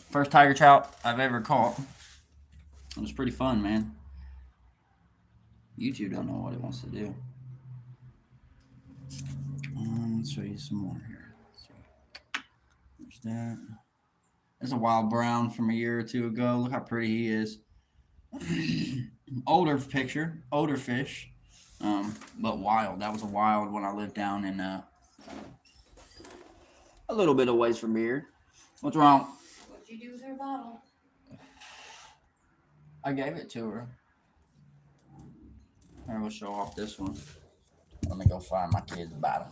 First tiger trout I've ever caught. It was pretty fun, man. YouTube don't know what it wants to do. Let's show you some more here. There's that. There's a wild brown from a year or two ago. Look how pretty he is. Older picture, older fish, but wild. That was a wild when I lived down in a little bit of ways from here. What's wrong? What'd you do with her bottle? I gave it to her. I will show off this one. Let me go find my kid's bottle.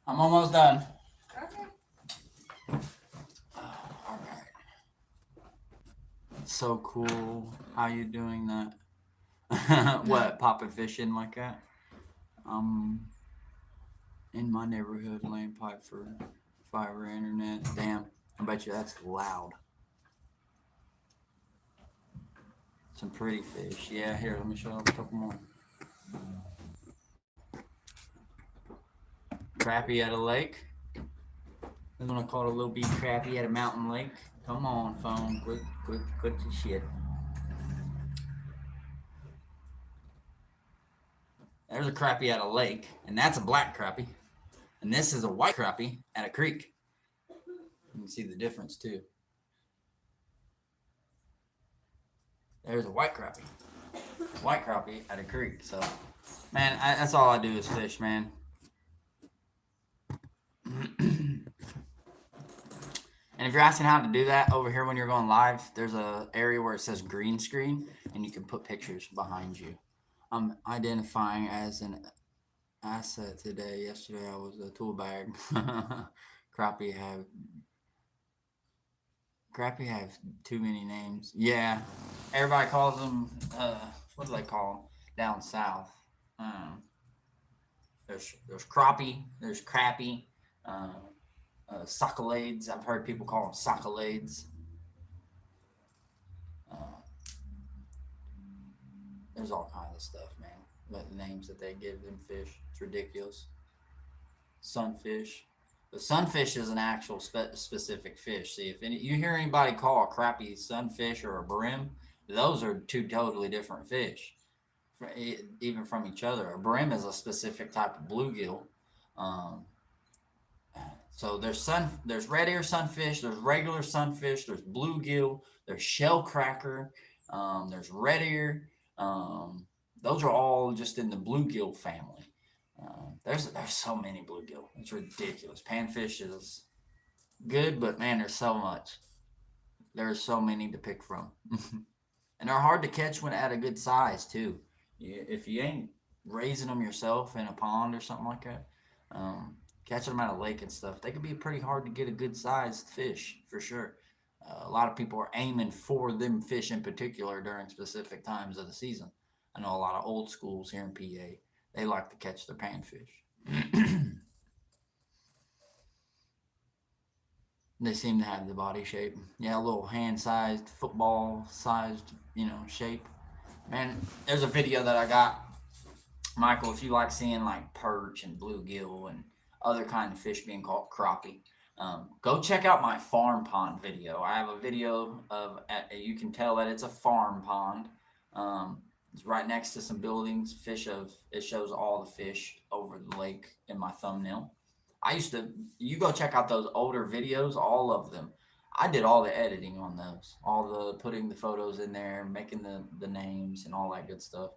I'm almost done. Okay. All right. So cool. How you doing that? What, popping fish in like that? In my neighborhood, laying pipe for fiber internet. Damn, I bet you that's loud. Some pretty fish. Yeah, here, let me show you a couple more. Crappie at a lake. I'm gonna call it a little bit crappie at a mountain lake. Come on, phone, quit the shit. There's a crappie at a lake, and that's a black crappie. And this is a white crappie at a creek. You can see the difference too. There's a white crappie at a creek. So, man, that's all I do is fish, man. And if you're asking how to do that over here when you're going live, there's a area where it says green screen, and you can put pictures behind you. I'm identifying as an asset today. Yesterday I was a tool bag. Crappie have too many names. Yeah, everybody calls them. What do they call them down south? There's crappie. There's crappie. Sockalades. I've heard people call them sockalades. There's all kinds of stuff, man. The names that they give them fish, it's ridiculous. Sunfish. The sunfish is an actual specific fish. See, if you hear anybody call a crappie sunfish or a brim, those are 2 totally different fish, even from each other. A brim is a specific type of bluegill. So there's red ear sunfish, there's regular sunfish, there's bluegill, there's shell cracker, there's red ear. Those are all just in the bluegill family. There's so many bluegill. It's ridiculous. Panfish is good, but man, there's so much. There's so many to pick from, and they're hard to catch when at a good size too. If you ain't raising them yourself in a pond or something like that, catching them at a lake and stuff, they could be pretty hard to get a good sized fish for sure. A lot of people are aiming for them fish in particular during specific times of the season. I know a lot of old schools here in PA, they like to catch their panfish. They seem to have the body shape. Yeah, a little hand-sized, football-sized, shape. Man, there's a video that I got. Michael, if you like seeing like perch and bluegill and other kind of fish being caught, crappie, go check out my farm pond video. I have a video of, you can tell that it's a farm pond. It's right next to some buildings. It shows all the fish over the lake in my thumbnail. You go check out those older videos, all of them. I did all the editing on those, putting the photos in there, making the names and all that good stuff.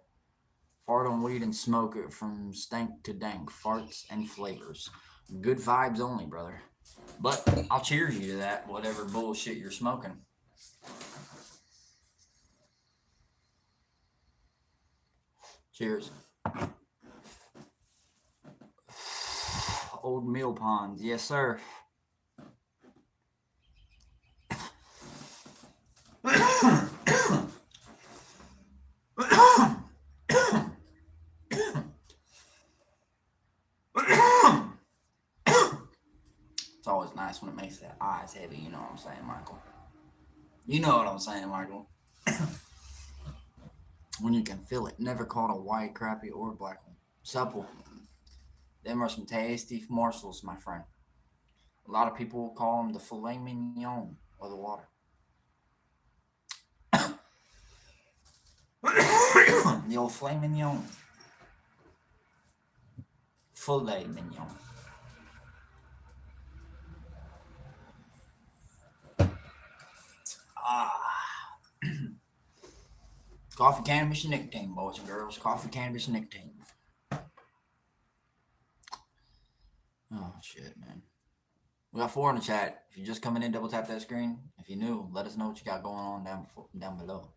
Fart on weed and smoke it from stank to dank, farts and flavors. Good vibes only, brother. But I'll cheers you to that, whatever bullshit you're smoking. Cheers. Old mill ponds. Yes, sir. It's always nice when it makes the eyes heavy, you know what I'm saying, Michael? You know what I'm saying, Michael? When you can feel it. Never caught a white crappie or a black one. Supple. Them are some tasty morsels, my friend. A lot of people will call them the filet mignon of the water. The old filet mignon. Filet mignon. Coffee, cannabis, and nicotine, boys and girls. Coffee, cannabis, and nicotine. Oh, shit, man. We got 4 in the chat. If you're just coming in, double tap that screen. If you're new, let us know what you got going on down below.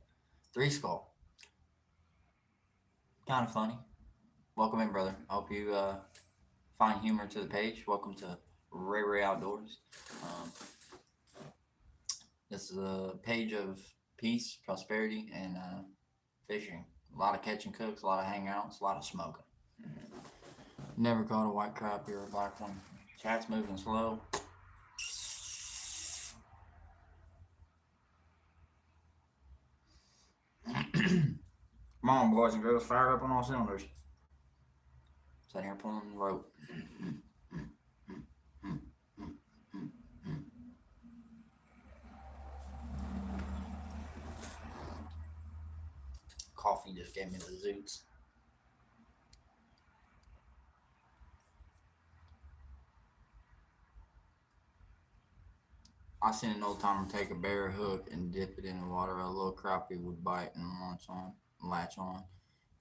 3 Skull. Kind of funny. Welcome in, brother. I hope you find humor to the page. Welcome to RayRay Outdoors. This is a page of peace, prosperity, and fishing. A lot of catching cooks, a lot of hangouts, a lot of smoking. Never caught a white crappie or a black one. Chat's moving slow. Come on, boys and girls, fire up on all cylinders. Sitting here pulling the rope. Coffee just gave me the zoots. I seen an old timer take a bare hook and dip it in the water. A little crappie would bite and latch on.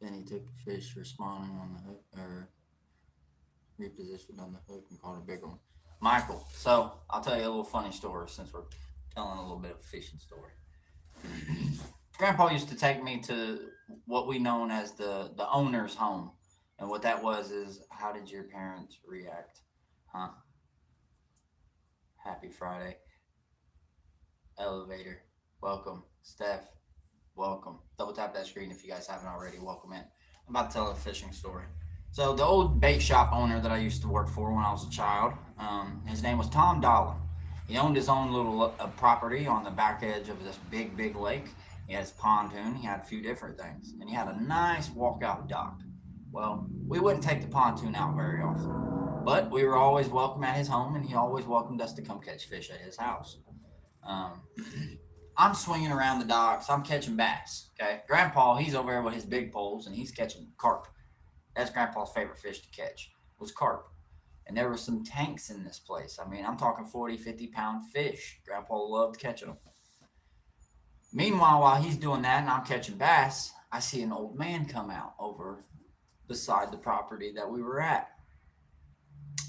Then he took the fish respawning on the hook, or repositioned on the hook and caught a big one. Michael, so I'll tell you a little funny story since we're telling a little bit of a fishing story. Grandpa used to take me to what we known as the owner's home. And what that was is, how did your parents react? Huh? Happy Friday. Elevator. Welcome. Steph. Welcome. Double tap that screen if you guys haven't already. Welcome in. I'm about to tell a fishing story. So the old bait shop owner that I used to work for when I was a child, his name was Tom Dolan. He owned his own little property on the back edge of this big lake. He had his pontoon. He had a few different things. And he had a nice walkout dock. Well, we wouldn't take the pontoon out very often. But we were always welcome at his home, and he always welcomed us to come catch fish at his house. I'm swinging around the docks. I'm catching bass. Okay, Grandpa, he's over there with his big poles, and he's catching carp. That's Grandpa's favorite fish to catch, was carp. And there were some tanks in this place. I mean, I'm talking 40, 50-pound fish. Grandpa loved catching them. Meanwhile, while he's doing that and I'm catching bass, I see an old man come out over beside the property that we were at.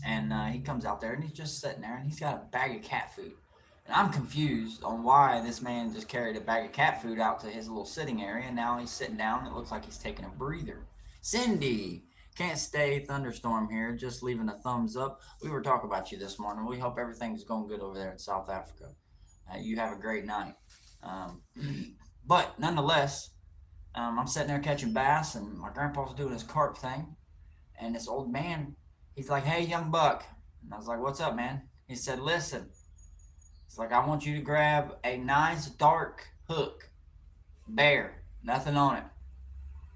And he comes out there and he's just sitting there and he's got a bag of cat food. And I'm confused on why this man just carried a bag of cat food out to his little sitting area. And now he's sitting down. It looks like he's taking a breather. Cindy, can't stay, thunderstorm here. Just leaving a thumbs up. We were talking about you this morning. We hope everything's going good over there in South Africa. You have a great night. But nonetheless, I'm sitting there catching bass and my grandpa's doing his carp thing. And this old man, he's like, "Hey, young buck." And I was like, "What's up, man?" He said, "Listen." It's like, "I want you to grab a nice dark hook, bare, nothing on it."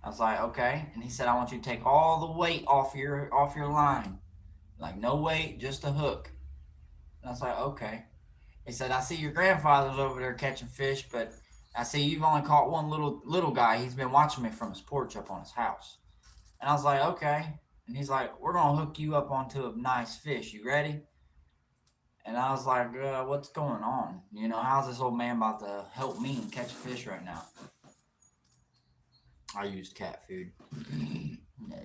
I was like, "Okay." And he said, "I want you to take all the weight off your line, like no weight, just a hook." And I was like, "Okay." He said, "I see your grandfather's over there catching fish, but I see you've only caught one little guy. He's been watching me from his porch up on his house." And I was like, "Okay." And he's like, "We're gonna hook you up onto a nice fish. You ready?" And I was like, "What's going on? You know, how's this old man about to help me catch a fish right now?" I used cat food.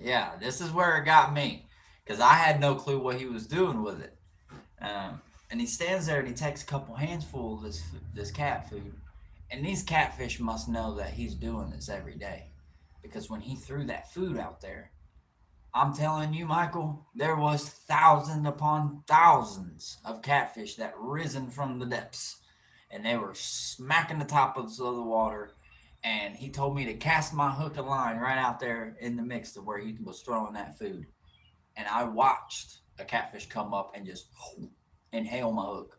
Yeah, this is where it got me, because I had no clue what he was doing with it. And he stands there and he takes a couple handfuls of this cat food. And these catfish must know that he's doing this every day. because when he threw that food out there, I'm telling you, Michael, there was thousands upon thousands of catfish that risen from the depths, and they were smacking the top of the water. And he told me to cast my hook and line right out there in the mix of where he was throwing that food. And I watched a catfish come up and just inhale my hook.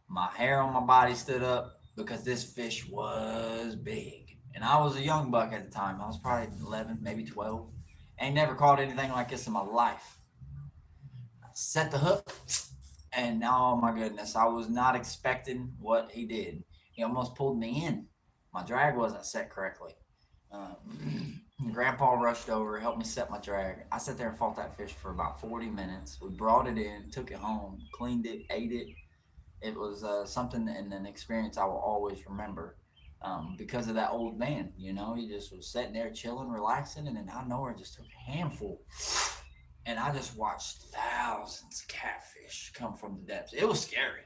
My hair on my body stood up because this fish was big. And I was a young buck at the time. I was probably 11, maybe 12. Ain't never caught anything like this in my life. I set the hook, and oh my goodness, I was not expecting what he did. He almost pulled me in. My drag wasn't set correctly. Grandpa rushed over, helped me set my drag. I sat there and fought that fish for about 40 minutes. We brought it in, took it home, cleaned it, ate it. It was something and an experience I will always remember because of that old man. You know, he just was sitting there chilling, relaxing, and then out of nowhere just took a handful. And I just watched thousands of catfish come from the depths. It was scary.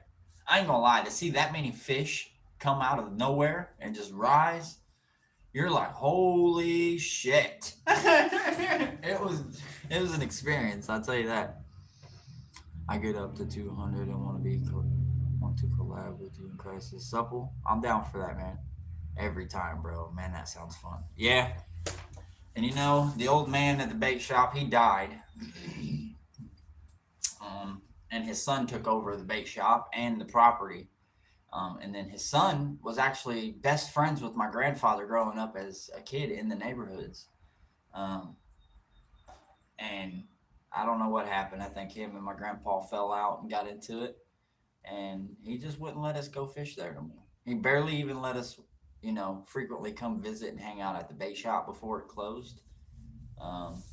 I ain't gonna lie, to see that many fish come out of nowhere and just rise, you're like, holy shit. It was an experience, I'll tell you that. I get up to 200 and want to collab with you in Crisis Supple. I'm down for that, man. Every time, bro. Man, that sounds fun. Yeah. And you know, the old man at the bait shop, he died. And his son took over the bait shop and the property. And then his son was actually best friends with my grandfather growing up as a kid in the neighborhoods. Um, and I don't know what happened. I think him and my grandpa fell out and got into it. And he just wouldn't let us go fish there no more. He barely even let us, frequently come visit and hang out at the bait shop before it closed. Um,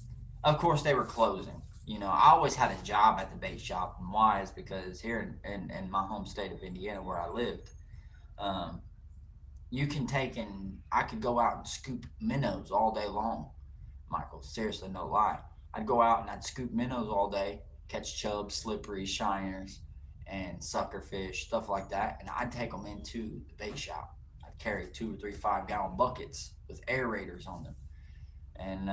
of course, they were closing. I always had a job at the bait shop, and why is because here in my home state of Indiana where I lived, um, you can take and I could go out and scoop minnows all day long. Michael, seriously, no lie. I'd go out and I'd scoop minnows all day, catch chubs, slippery, shiners, and suckerfish, stuff like that. And I'd take them into the bait shop. I'd carry 2 or 3 5-gallon buckets with aerators on them. And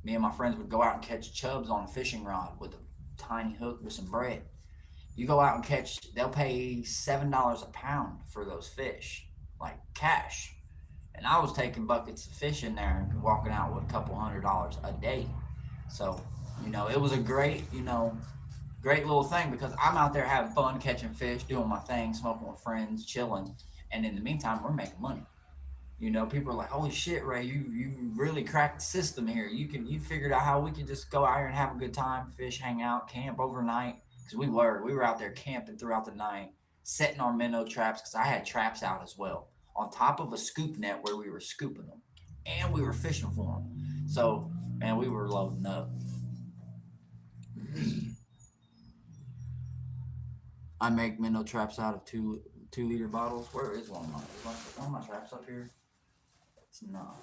me and my friends would go out and catch chubs on a fishing rod with a tiny hook with some bread. You go out and catch, they'll pay $7 a pound for those fish, like cash. And I was taking buckets of fish in there and walking out with a couple $100 a day. So, it was a great little thing because I'm out there having fun catching fish, doing my thing, smoking with friends, chilling. And in the meantime, we're making money. People are like, "Holy shit, Ray! You really cracked the system here. You figured out how we could just go out here and have a good time, fish, hang out, camp overnight." Because we were out there camping throughout the night, setting our minnow traps. Because I had traps out as well on top of a scoop net where we were scooping them, and we were fishing for them. So, man, we were loading up. I make minnow traps out of 2 liter bottles. Where is one of my traps up here? It's not.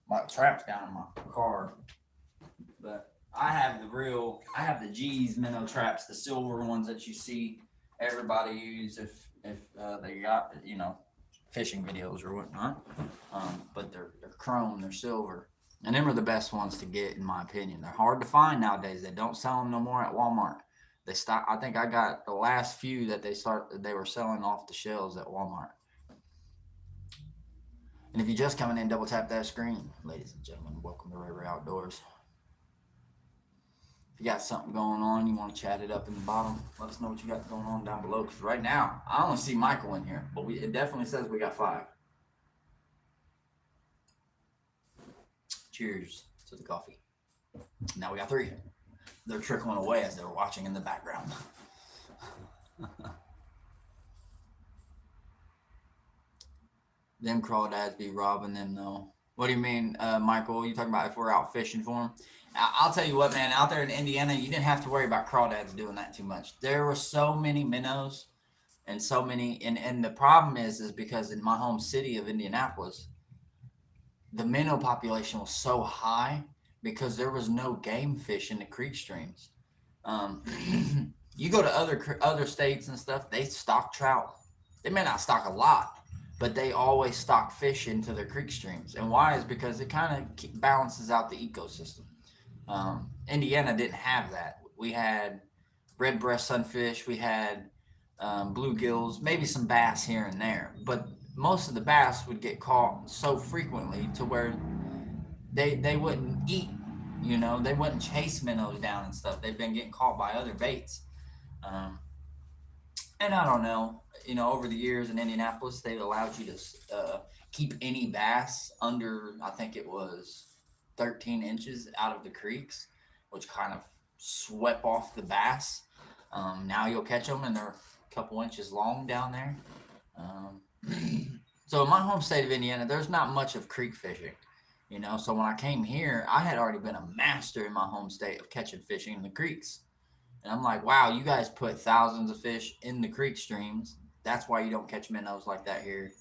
My trap's down in my car. But I have the G's minnow traps, the silver ones that you see everybody use if they got, fishing videos or whatnot. But they're chrome, they're silver. And them are the best ones to get, in my opinion. They're hard to find nowadays. They don't sell them no more at Walmart. They stopped. I think I got the last few that they were selling off the shelves at Walmart. And if you're just coming in, double tap that screen. Ladies and gentlemen, welcome to RayRay Outdoors. If you got something going on, you want to chat it up in the bottom, let us know what you got going on down below. Because right now, I only see Michael in here, but it definitely says we got 5. Cheers to the coffee. Now we got 3. They're trickling away as they were watching in the background. Them crawdads be robbing them though. What do you mean, Michael? You talking about if we're out fishing for them? I'll tell you what, man. Out there in Indiana, you didn't have to worry about crawdads doing that too much. There were so many minnows, and so many, and the problem is because in my home city of Indianapolis, the minnow population was so high because there was no game fish in the creek streams. You go to other states and stuff, they stock trout. They may not stock a lot, but they always stock fish into their creek streams. And why is because it kind of balances out the ecosystem. Indiana didn't have that. We had red breast sunfish, we had bluegills, maybe some bass here and there, but most of the bass would get caught so frequently to where they wouldn't eat. They wouldn't chase minnows down and stuff. They've been getting caught by other baits. Um, and I don't know. Over the years in Indianapolis, they allowed you to keep any bass under, I think it was 13 inches out of the creeks, which kind of swept off the bass. Now you'll catch them and they're a couple inches long down there. Um, so in my home state of Indiana, there's not much of creek fishing. So when I came here, I had already been a master in my home state of catching fishing in the creeks. And I'm like, wow, you guys put thousands of fish in the creek streams. That's why you don't catch minnows like that here.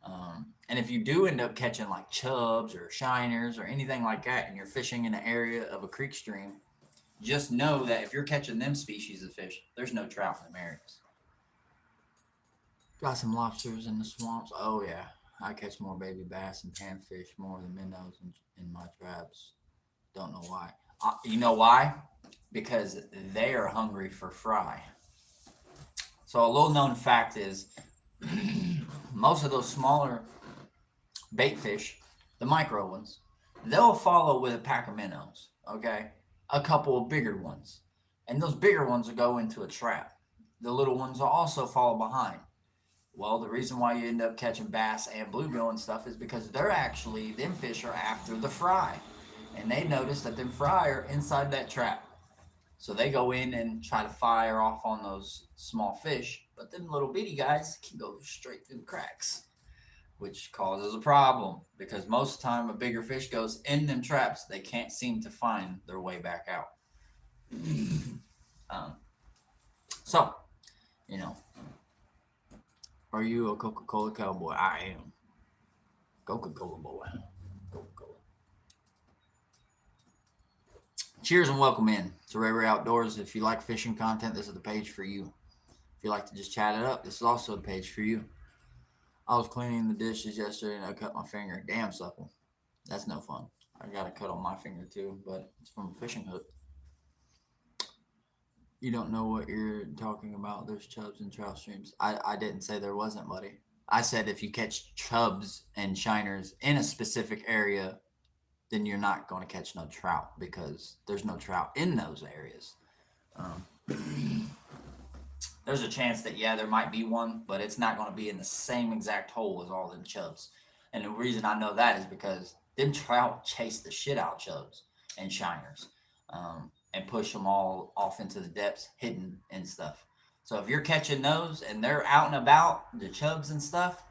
And if you do end up catching like chubs or shiners or anything like that, and you're fishing in an area of a creek stream, just know that if you're catching them species of fish, there's no trout in them areas. Got some lobsters in the swamps. Oh yeah, I catch more baby bass and panfish more than minnows in my traps. Don't know why. You know why? Because they are hungry for fry. So a little known fact is most of those smaller bait fish, the micro ones, they'll follow with a pack of minnows, okay? A couple of bigger ones. And those bigger ones will go into a trap. The little ones will also follow behind. Well, the reason why you end up catching bass and bluegill and stuff is because them fish are after the fry. And they notice that them fry are inside that trap. So they go in and try to fire off on those small fish, but them little bitty guys can go straight through the cracks, which causes a problem because most of the time a bigger fish goes in them traps, they can't seem to find their way back out. So, are you a Coca-Cola cowboy? I am. Coca-Cola boy. Coca-Cola. Cheers and welcome in to RayRay Outdoors. If you like fishing content, this is the page for you. If you like to just chat it up, this is also the page for you. I was cleaning the dishes yesterday and I cut my finger. Damn supple. That's no fun. I got a cut on my finger too, but it's from a fishing hook. You don't know what you're talking about. There's chubs and trout streams. I didn't say there wasn't, buddy. I said if you catch chubs and shiners in a specific area, then you're not going to catch no trout because there's no trout in those areas. There's a chance that, yeah, there might be one, but it's not going to be in the same exact hole as all them chubs. And the reason I know that is because them trout chase the shit out of chubs and shiners and push them all off into the depths, hidden and stuff. So if you're catching those and they're out and about, the chubs and stuff,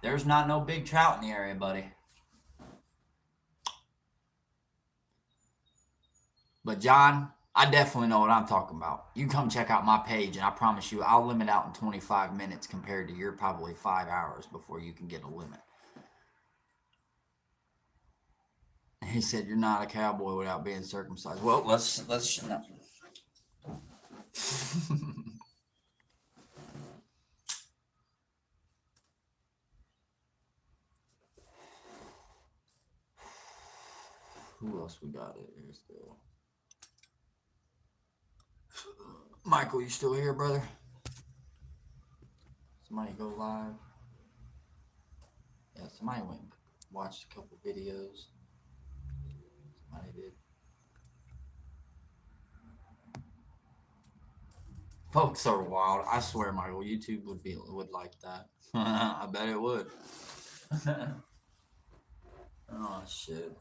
there's not no big trout in the area, buddy. But John, I definitely know what I'm talking about. You come check out my page, and I promise you, I'll limit out in 25 minutes compared to your probably 5 hours before you can get a limit. He said, "You're not a cowboy without being circumcised." Well, let's no. Who else we got it here still? Michael, you still here, brother? Somebody go live. Yeah, somebody went and watched a couple videos. Somebody did. Folks are wild. I swear, Michael, YouTube would like that. I bet it would. Oh shit.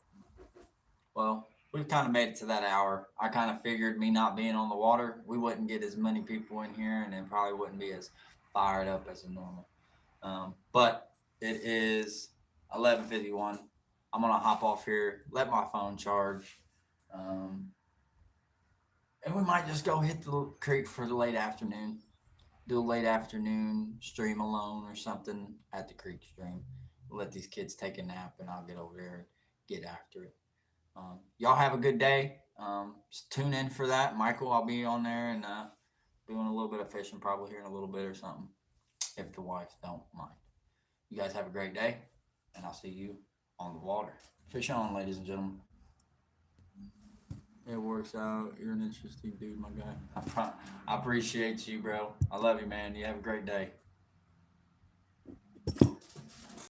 Well, we've kind of made it to that hour. I kind of figured me not being on the water, we wouldn't get as many people in here, and it probably wouldn't be as fired up as a normal. But it is 11:51. I'm gonna hop off here, let my phone charge, and we might just go hit the creek for the late afternoon. Do a late afternoon stream alone or something at the creek stream. Let these kids take a nap, and I'll get over there and get after it. Y'all have a good day. Just tune in for that. Michael, I'll be on there and doing a little bit of fishing probably here in a little bit or something, if the wife don't mind. You guys have a great day, and I'll see you on the water. Fish on, ladies and gentlemen. It works out. You're an interesting dude, my guy. I appreciate you, bro. I love you, man. You have a great day.